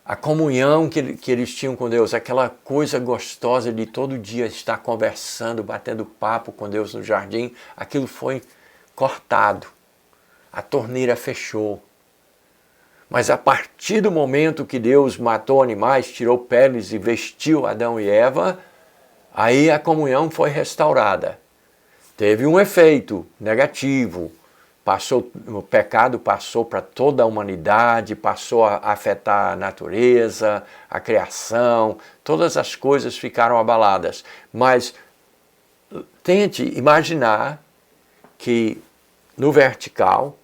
a comunhão que eles tinham com Deus, aquela coisa gostosa de todo dia estar conversando, batendo papo com Deus no jardim, aquilo foi cortado. A torneira fechou. Mas a partir do momento que Deus matou animais, tirou peles e vestiu Adão e Eva, aí a comunhão foi restaurada. Teve um efeito negativo. O pecado passou para toda a humanidade, passou a afetar a natureza, a criação, todas as coisas ficaram abaladas. Mas tente imaginar que no vertical,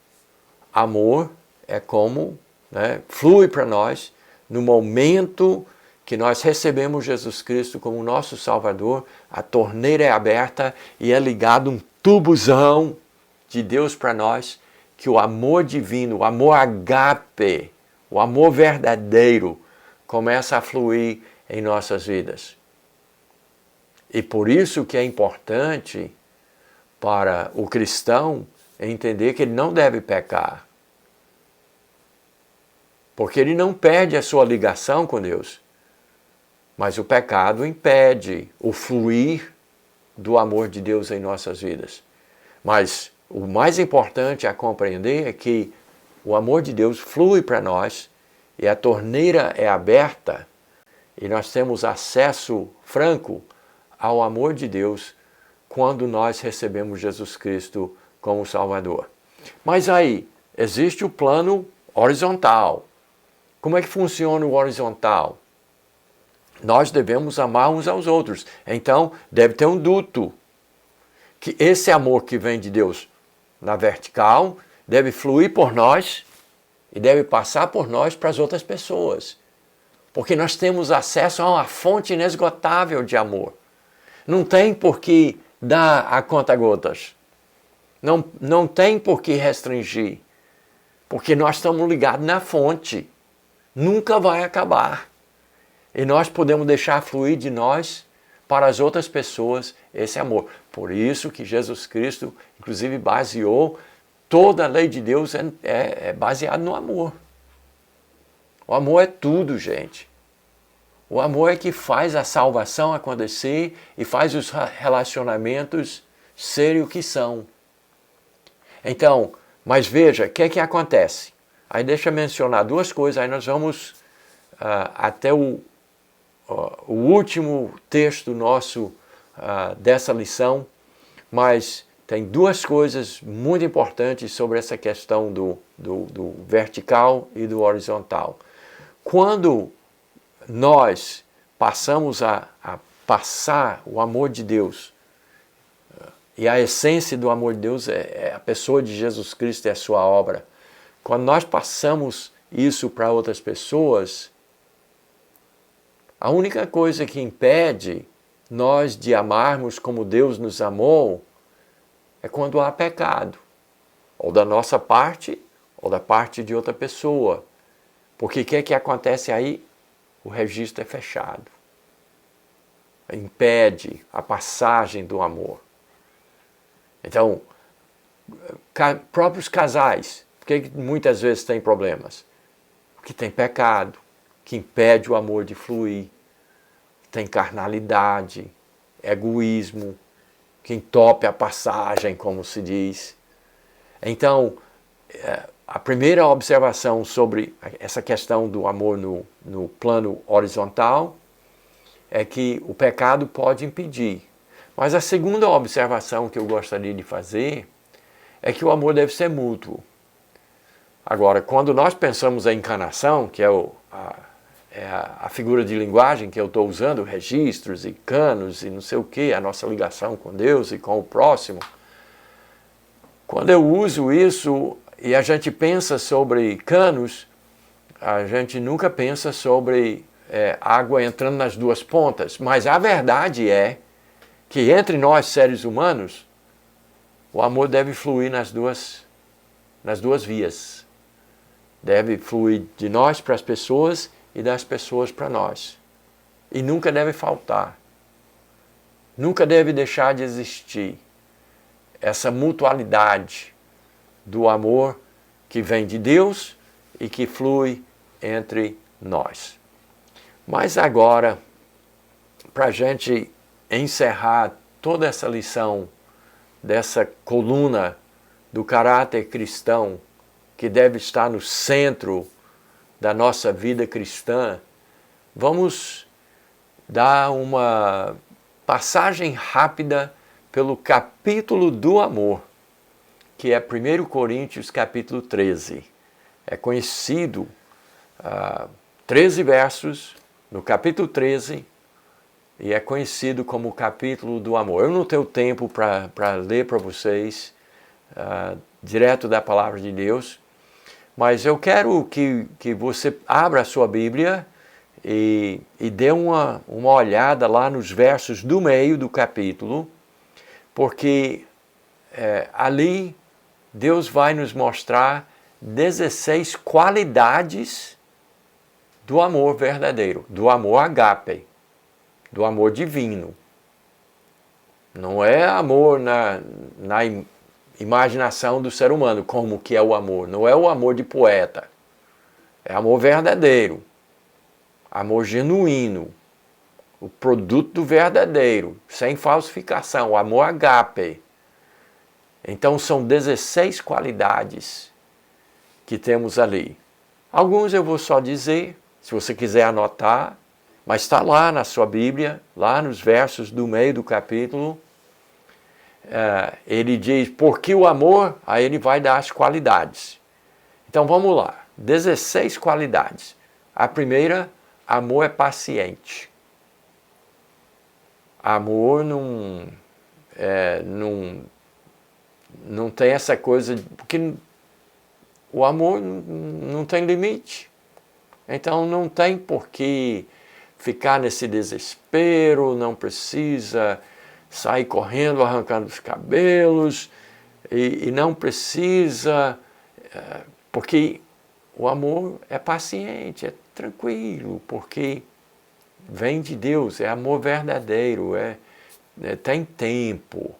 amor é como, flui para nós no momento que nós recebemos Jesus Cristo como nosso Salvador, a torneira é aberta e é ligado um tubuzão de Deus para nós, que o amor divino, o amor agape, o amor verdadeiro, começa a fluir em nossas vidas. E por isso que é importante para o cristão entender que ele não deve pecar. Porque ele não perde a sua ligação com Deus. Mas o pecado impede o fluir do amor de Deus em nossas vidas. Mas o mais importante a compreender é que o amor de Deus flui para nós e a torneira é aberta e nós temos acesso franco ao amor de Deus quando nós recebemos Jesus Cristo como Salvador. Mas aí, existe o plano horizontal. Como é que funciona o horizontal? Nós devemos amar uns aos outros. Então, deve ter um duto. Que esse amor que vem de Deus na vertical deve fluir por nós e deve passar por nós para as outras pessoas. Porque nós temos acesso a uma fonte inesgotável de amor. Não tem por que dar a conta-gotas. Não tem por que restringir. Porque nós estamos ligados na fonte. Nunca vai acabar. E nós podemos deixar fluir de nós para as outras pessoas esse amor. Por isso que Jesus Cristo, inclusive, baseou toda a lei de Deus é baseada no amor. O amor é tudo, gente. O amor é que faz a salvação acontecer e faz os relacionamentos serem o que são. Então, mas veja, o que é que acontece? Aí deixa eu mencionar duas coisas, aí nós vamos até o último texto nosso dessa lição, mas tem duas coisas muito importantes sobre essa questão do vertical e do horizontal. Quando nós passamos a passar o amor de Deus, e a essência do amor de Deus é a pessoa de Jesus Cristo e a sua obra, quando nós passamos isso para outras pessoas, a única coisa que impede nós de amarmos como Deus nos amou é quando há pecado, ou da nossa parte, ou da parte de outra pessoa. Porque o que é que acontece aí? O registro é fechado. Impede a passagem do amor. Então, próprios casais, por que muitas vezes tem problemas? Porque tem pecado, que impede o amor de fluir. Tem carnalidade, egoísmo, que entope a passagem, como se diz. Então, a primeira observação sobre essa questão do amor no plano horizontal é que o pecado pode impedir. Mas a segunda observação que eu gostaria de fazer é que o amor deve ser mútuo. Agora, quando nós pensamos em encarnação, que é a figura de linguagem que eu estou usando, registros e canos e não sei o que, a nossa ligação com Deus e com o próximo, quando eu uso isso e a gente pensa sobre canos, a gente nunca pensa sobre água entrando nas duas pontas. Mas a verdade é que entre nós, seres humanos, o amor deve fluir nas duas vias. Deve fluir de nós para as pessoas e das pessoas para nós. E nunca deve faltar. Nunca deve deixar de existir essa mutualidade do amor que vem de Deus e que flui entre nós. Mas agora, para a gente encerrar toda essa lição dessa coluna do caráter cristão, que deve estar no centro da nossa vida cristã, vamos dar uma passagem rápida pelo capítulo do amor, que é 1 Coríntios capítulo 13. É conhecido, 13 versos no capítulo 13, e é conhecido como o capítulo do amor. Eu não tenho tempo para ler para vocês direto da palavra de Deus, mas eu quero que você abra a sua Bíblia e dê uma olhada lá nos versos do meio do capítulo, porque ali Deus vai nos mostrar 16 qualidades do amor verdadeiro, do amor agape, do amor divino. Não é amor na imaginação do ser humano, como que é o amor. Não é o amor de poeta. É amor verdadeiro, amor genuíno, o produto verdadeiro, sem falsificação, o amor agape. Então são 16 qualidades que temos ali. Alguns eu vou só dizer, se você quiser anotar, mas está lá na sua Bíblia, lá nos versos do meio do capítulo. Ele diz, porque o amor, aí ele vai dar as qualidades. Então vamos lá, 16 qualidades. A primeira, amor é paciente. Amor não tem essa coisa, porque o amor não tem limite. Então não tem por que ficar nesse desespero, não precisa sair correndo, arrancando os cabelos, e não precisa, porque o amor é paciente, é tranquilo, porque vem de Deus, é amor verdadeiro, tem tempo.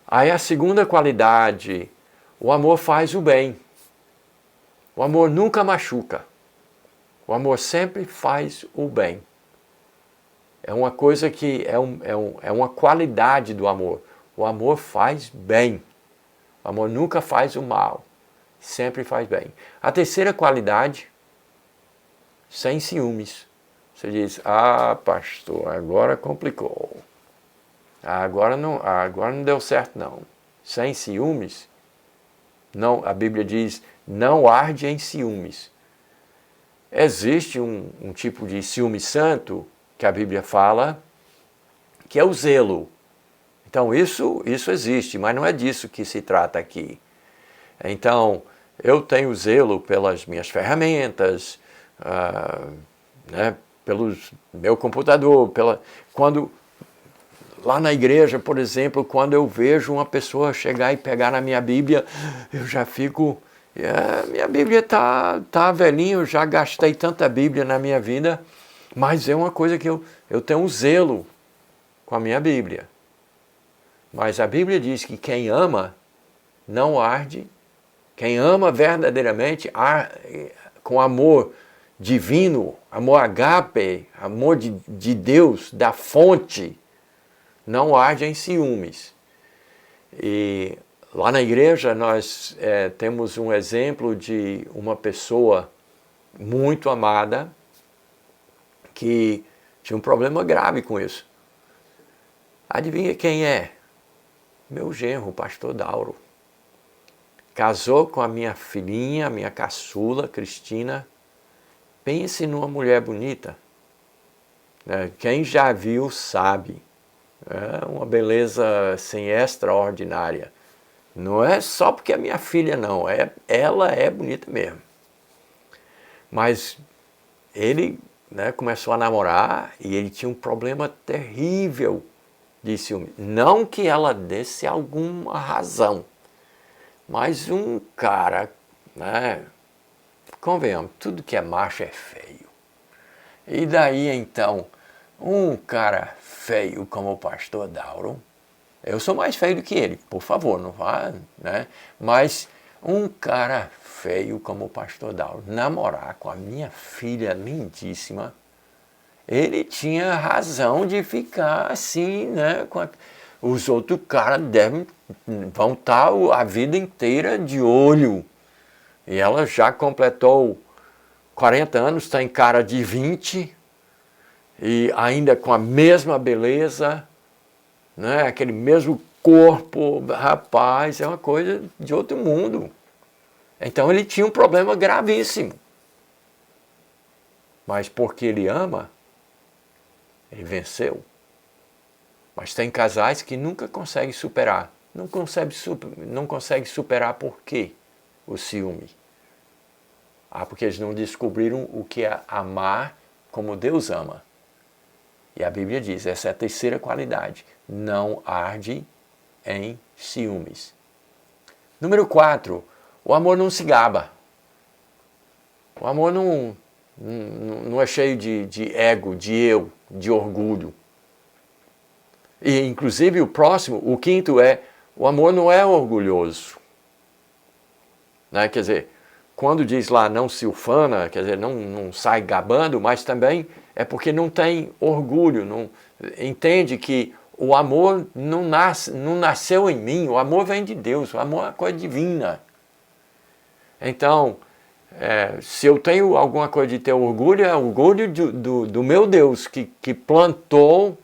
Aí a segunda qualidade, o amor faz o bem. O amor nunca machuca. O amor sempre faz o bem. É uma coisa que é uma qualidade do amor. O amor faz bem. O amor nunca faz o mal. Sempre faz bem. A terceira qualidade, sem ciúmes. Você diz, pastor, agora complicou. Agora não deu certo não. Sem ciúmes, não, a Bíblia diz, não arde em ciúmes. Existe um tipo de ciúme santo, que a Bíblia fala, que é o zelo. Então isso existe, mas não é disso que se trata aqui. Então, eu tenho zelo pelas minhas ferramentas, pelo meu computador, quando lá na igreja, por exemplo, quando eu vejo uma pessoa chegar e pegar na minha Bíblia, eu já fico, minha Bíblia tá velhinha, eu já gastei tanta Bíblia na minha vida, mas é uma coisa que eu tenho um zelo com a minha Bíblia. Mas a Bíblia diz que quem ama não arde, quem ama verdadeiramente, com amor divino, amor agape, amor de Deus, da fonte, não arde em ciúmes. E lá na igreja nós temos um exemplo de uma pessoa muito amada que tinha um problema grave com isso. Adivinha quem é? Meu genro, o pastor Dauro. casou com a minha filhinha, a minha caçula, Cristina. Pense numa mulher bonita. Quem já viu sabe. É uma beleza assim, extraordinária. Não é só porque é minha filha, não. Ela é bonita mesmo. Mas ele começou a namorar e ele tinha um problema terrível de ciúme. Não que ela desse alguma razão, mas um cara, convenhamos, tudo que é macho é feio. E daí então, um cara feio como o pastor Dauro, eu sou mais feio do que ele, por favor, não vá, mas um cara feio como o pastor Dauro namorar com a minha filha lindíssima, ele tinha razão de ficar assim, os outros caras vão estar a vida inteira de olho. E ela já completou 40 anos, está em cara de 20, e ainda com a mesma beleza, aquele mesmo corpo, rapaz, é uma coisa de outro mundo. Então ele tinha um problema gravíssimo. Mas porque ele ama, ele venceu. Mas tem casais que nunca conseguem superar. Não consegue superar por quê? O ciúme. Porque eles não descobriram o que é amar como Deus ama. E a Bíblia diz, essa é a terceira qualidade. Não arde em ciúmes. Número 4, o amor não se gaba. O amor não é cheio de ego, de eu, de orgulho. E inclusive o próximo, o quinto o amor não é orgulhoso. Quer dizer, quando diz lá não se ufana, quer dizer, não sai gabando, mas também é porque não tem orgulho, não entende que o amor não nasceu em mim, o amor vem de Deus, o amor é uma coisa divina. Então, se eu tenho alguma coisa de ter orgulho, é orgulho do meu Deus, que plantou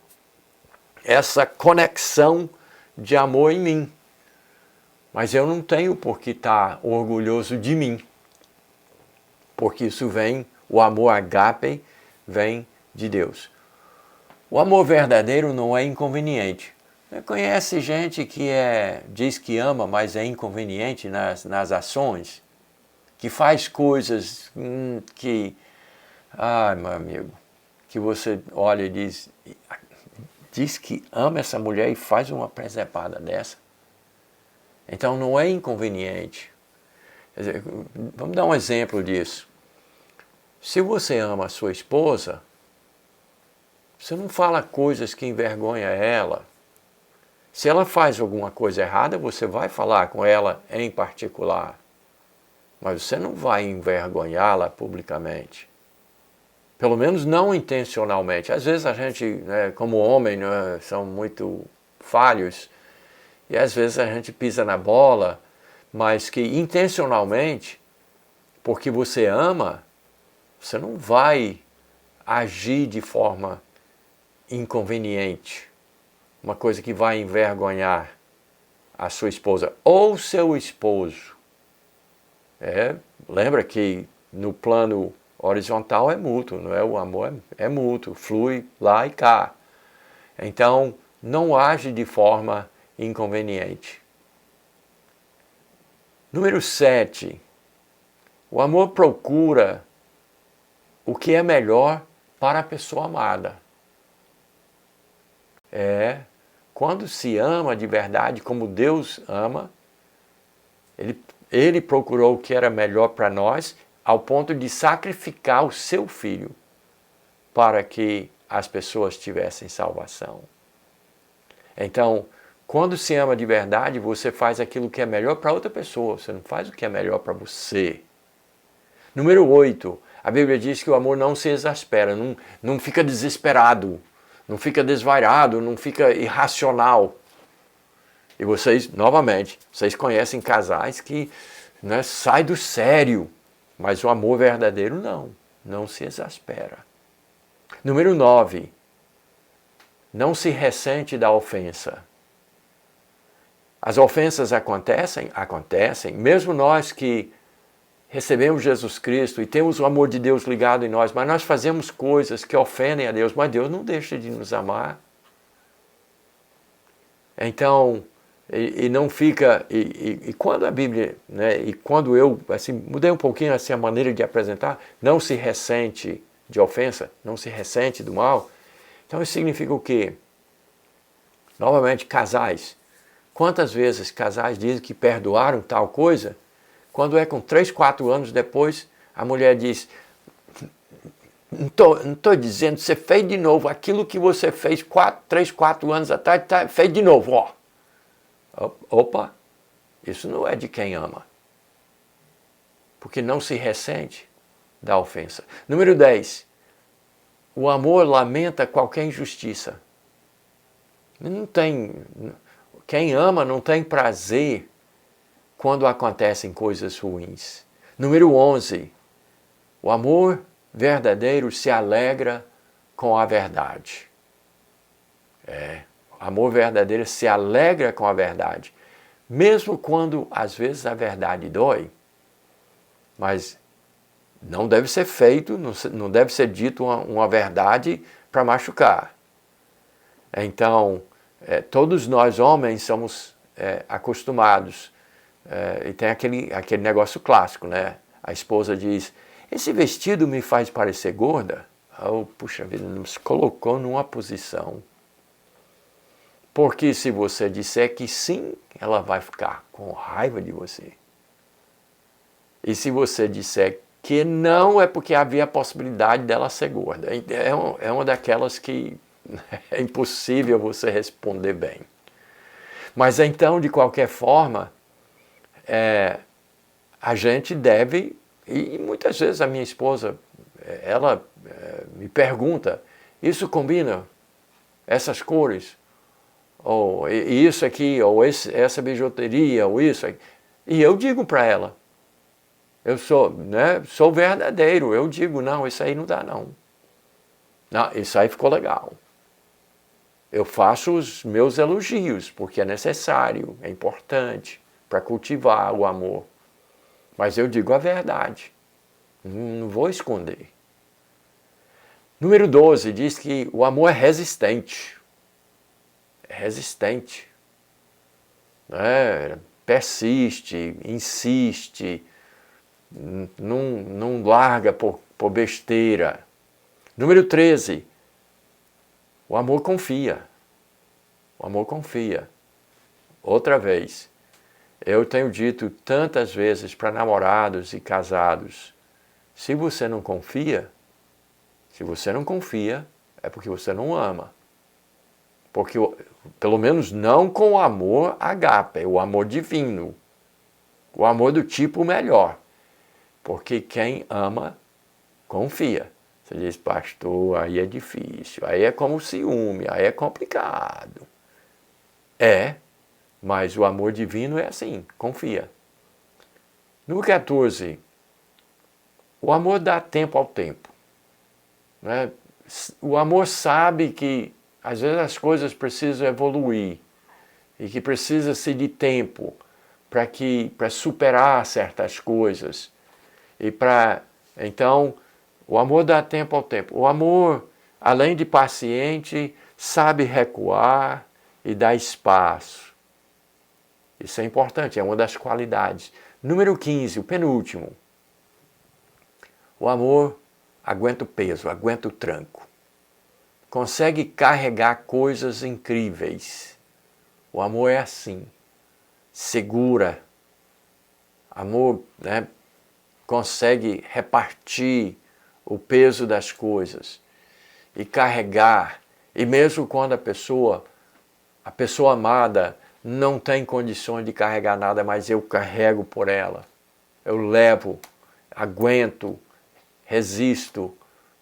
essa conexão de amor em mim. Mas eu não tenho por que estar orgulhoso de mim. Porque isso o amor agape vem de Deus. O amor verdadeiro não é inconveniente. Você conhece gente que diz que ama, mas é inconveniente nas ações? Que faz coisas que, meu amigo, que você olha e diz que ama essa mulher e faz uma presepada dessa. Então não é inconveniente. Quer dizer, vamos dar um exemplo disso. Se você ama a sua esposa, você não fala coisas que envergonham ela. Se ela faz alguma coisa errada, você vai falar com ela em particular. Mas você não vai envergonhá-la publicamente. Pelo menos não intencionalmente. Às vezes a gente, como homem, são muito falhos. E às vezes a gente pisa na bola, mas que intencionalmente, porque você ama, você não vai agir de forma inconveniente, uma coisa que vai envergonhar a sua esposa ou seu esposo. Lembra que no plano horizontal é mútuo, não é? O amor é mútuo, flui lá e cá. Então, não age de forma inconveniente. Número 7. O amor procura o que é melhor para a pessoa amada. Quando se ama de verdade, como Deus ama, ele procurou o que era melhor para nós, ao ponto de sacrificar o seu filho para que as pessoas tivessem salvação. Então, quando se ama de verdade, você faz aquilo que é melhor para outra pessoa, você não faz o que é melhor para você. Número 8. A Bíblia diz que o amor não se exaspera, não fica desesperado, não fica desvairado, não fica irracional. E vocês, novamente, vocês conhecem casais que sai do sério, mas o amor verdadeiro não se exaspera. Número 9. Não se ressente da ofensa. As ofensas acontecem, mesmo nós que recebemos Jesus Cristo e temos o amor de Deus ligado em nós, mas nós fazemos coisas que ofendem a Deus, mas Deus não deixa de nos amar. Então, e não fica, e quando a Bíblia, né, e quando eu assim, mudei um pouquinho assim, a maneira de apresentar, não se ressente de ofensa, não se ressente do mal, então isso significa o quê? Novamente, casais. Quantas vezes casais dizem que perdoaram tal coisa, quando é com 3, 4 anos depois, a mulher diz, não estou dizendo, você fez de novo, aquilo que você fez 3, 4 anos atrás, fez de novo, ó. Opa, isso não é de quem ama. Porque não se ressente da ofensa. Número 10. O amor lamenta qualquer injustiça. Quem ama não tem prazer quando acontecem coisas ruins. Número 11. O amor verdadeiro se alegra com a verdade. O amor verdadeiro se alegra com a verdade. Mesmo quando, às vezes, a verdade dói. Mas não deve ser feito, não deve ser dito uma verdade para machucar. Então, todos nós homens somos acostumados. E tem aquele negócio clássico, né? A esposa diz, esse vestido me faz parecer gorda? Oh, puxa vida, nos colocou numa posição. Porque se você disser que sim, ela vai ficar com raiva de você. E se você disser que não, é porque havia a possibilidade dela ser gorda. É uma daquelas que é impossível você responder bem. Mas então, de qualquer forma, a gente deve, e muitas vezes a minha esposa, ela me pergunta, isso combina? Essas cores? Ou isso aqui, ou essa bijuteria, ou isso aqui. E eu digo para ela, eu sou verdadeiro, eu digo, não, isso aí não dá não. Não, isso aí ficou legal. Eu faço os meus elogios, porque é necessário, é importante, para cultivar o amor. Mas eu digo a verdade, não vou esconder. Número 12 diz que o amor é resistente. Persiste, insiste, não larga por besteira. Número 13, o amor confia. O amor confia. Outra vez, eu tenho dito tantas vezes para namorados e casados, se você não confia, é porque você não ama. Porque, pelo menos não com o amor agape, o amor divino. O amor do tipo melhor. Porque quem ama, confia. Você diz, pastor, aí é difícil, aí é como ciúme, aí é complicado. Mas o amor divino é assim, confia. Número 14, o amor dá tempo ao tempo. Né? O amor sabe que às vezes as coisas precisam evoluir e que precisa-se de tempo para superar certas coisas. Então, o amor dá tempo ao tempo. O amor, além de paciente, sabe recuar e dar espaço. Isso é importante, é uma das qualidades. Número 15, o penúltimo. O amor aguenta o peso, aguenta o tranco. Consegue carregar coisas incríveis. O amor é assim, segura. Amor, consegue repartir o peso das coisas e carregar. E mesmo quando a pessoa amada não tem condições de carregar nada, mas eu carrego por ela. Eu levo, aguento, resisto,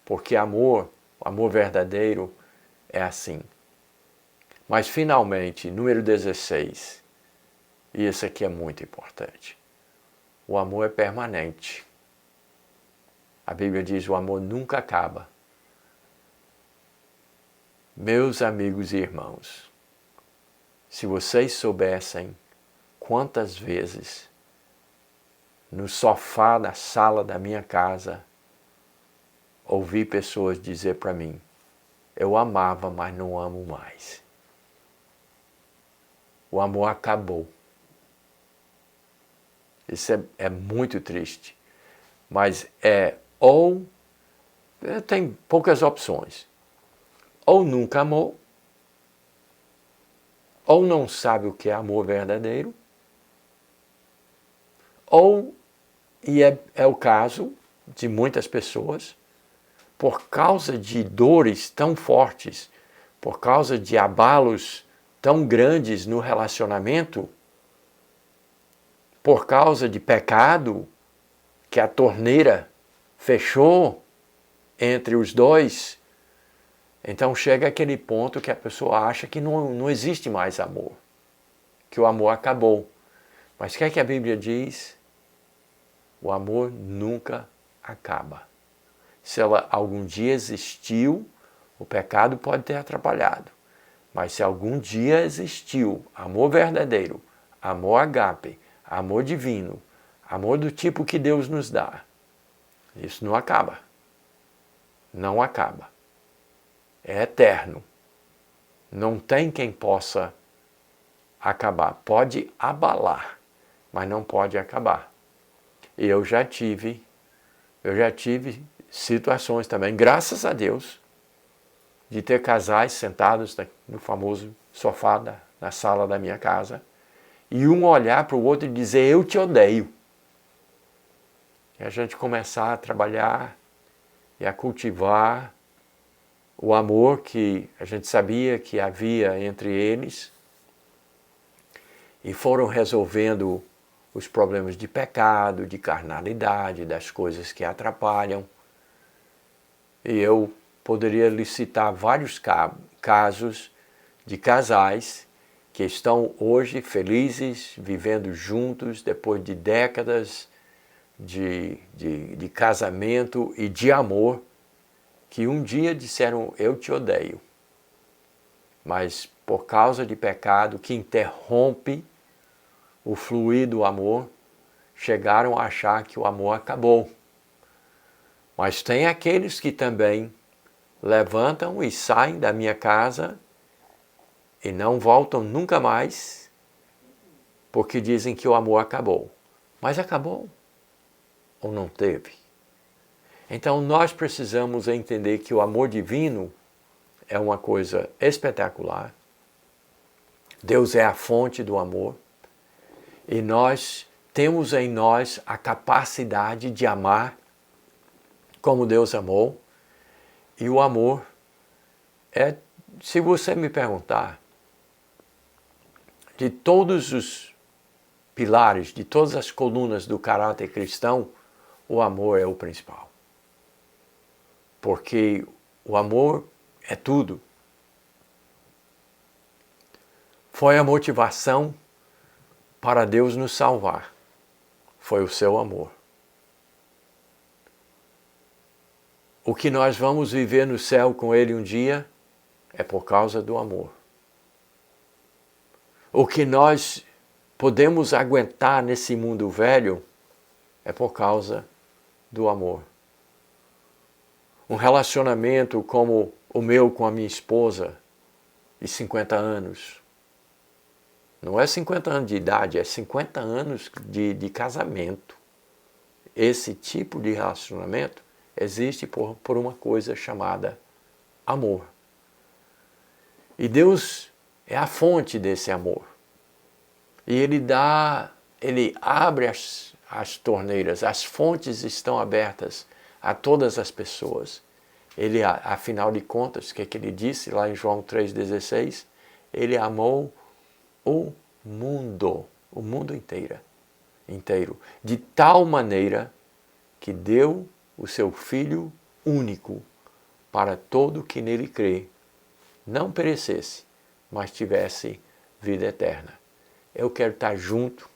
porque o amor verdadeiro é assim. Mas finalmente, número 16, e esse aqui é muito importante. O amor é permanente. A Bíblia diz, o amor nunca acaba. Meus amigos e irmãos, se vocês soubessem quantas vezes no sofá da sala da minha casa ouvi pessoas dizer para mim: eu amava, mas não amo mais. O amor acabou. Isso é muito triste. Mas tem poucas opções. Ou nunca amou, ou não sabe o que é amor verdadeiro, ou, e é o caso de muitas pessoas, por causa de dores tão fortes, por causa de abalos tão grandes no relacionamento, por causa de pecado, que a torneira fechou entre os dois, então chega aquele ponto que a pessoa acha que não existe mais amor, que o amor acabou. Mas o que é que a Bíblia diz? O amor nunca acaba. Se ela algum dia existiu, o pecado pode ter atrapalhado. Mas se algum dia existiu amor verdadeiro, amor ágape, amor divino, amor do tipo que Deus nos dá, isso não acaba. Não acaba. É eterno. Não tem quem possa acabar. Pode abalar, mas não pode acabar. E eu já tive situações também, graças a Deus, de ter casais sentados no famoso sofá na sala da minha casa, e um olhar para o outro e dizer: eu te odeio. E a gente começar a trabalhar e a cultivar o amor que a gente sabia que havia entre eles, e foram resolvendo os problemas de pecado, de carnalidade, das coisas que atrapalham. E eu poderia lhe citar vários casos de casais que estão hoje felizes, vivendo juntos, depois de décadas de casamento e de amor, que um dia disseram: eu te odeio. Mas por causa de pecado que interrompe o fluir do amor, chegaram a achar que o amor acabou. Mas tem aqueles que também levantam e saem da minha casa e não voltam nunca mais, porque dizem que o amor acabou. Mas acabou ou não teve? Então nós precisamos entender que o amor divino é uma coisa espetacular. Deus é a fonte do amor. E nós temos em nós a capacidade de amar como Deus amou. E o amor se você me perguntar, de todos os pilares, de todas as colunas do caráter cristão, o amor é o principal. Porque o amor é tudo. Foi a motivação para Deus nos salvar. Foi o seu amor. O que nós vamos viver no céu com Ele um dia é por causa do amor. O que nós podemos aguentar nesse mundo velho é por causa do amor. Um relacionamento como o meu com a minha esposa, de 50 anos. Não é 50 anos de idade, é 50 anos de casamento. Esse tipo de relacionamento existe por uma coisa chamada amor. E Deus é a fonte desse amor. E Ele abre as torneiras, as fontes estão abertas a todas as pessoas. Ele, afinal de contas, o que Ele disse lá em João 3,16? Ele amou o mundo inteiro, de tal maneira que deu o seu Filho único para todo que nele crê, não perecesse, mas tivesse vida eterna. Eu quero estar junto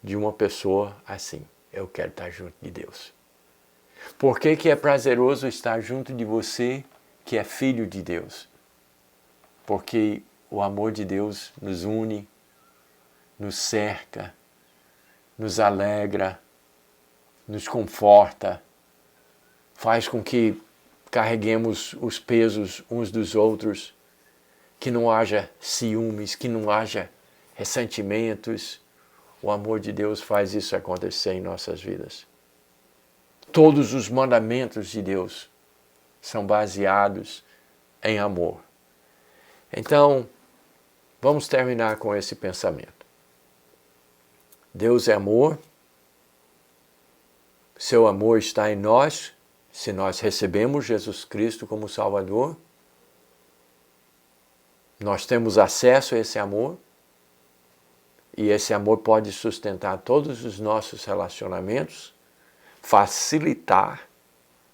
de uma pessoa assim. Eu quero estar junto de Deus. Por que é prazeroso estar junto de você que é filho de Deus? Porque o amor de Deus nos une nos cerca, nos alegra, nos conforta, faz com que carreguemos os pesos uns dos outros, que não haja ciúmes, que não haja ressentimentos. O amor de Deus faz isso acontecer em nossas vidas. Todos os mandamentos de Deus são baseados em amor. Então, vamos terminar com esse pensamento. Deus é amor. Seu amor está em nós, se nós recebemos Jesus Cristo como Salvador. Nós temos acesso a esse amor. E esse amor pode sustentar todos os nossos relacionamentos, facilitar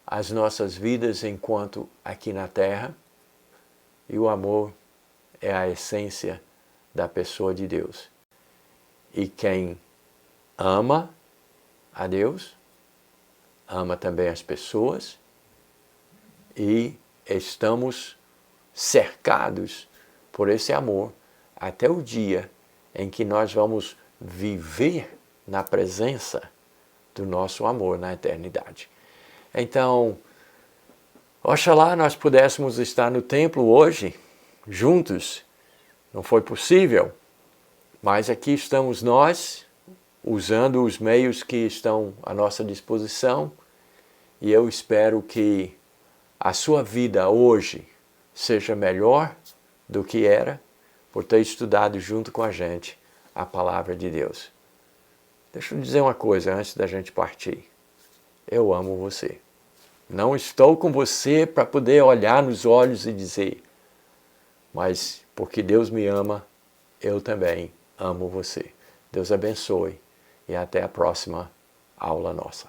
as nossas vidas enquanto aqui na Terra. E o amor é a essência da pessoa de Deus. E quem ama a Deus, ama também as pessoas, e estamos cercados por esse amor até o dia em que nós vamos viver na presença do nosso amor na eternidade. Então, oxalá nós pudéssemos estar no templo hoje, juntos. Não foi possível, mas aqui estamos nós, usando os meios que estão à nossa disposição, e eu espero que a sua vida hoje seja melhor do que era, por ter estudado junto com a gente a palavra de Deus. Deixa eu dizer uma coisa antes da gente partir. Eu amo você. Não estou com você para poder olhar nos olhos e dizer, mas porque Deus me ama, eu também amo você. Deus abençoe e até a próxima aula nossa.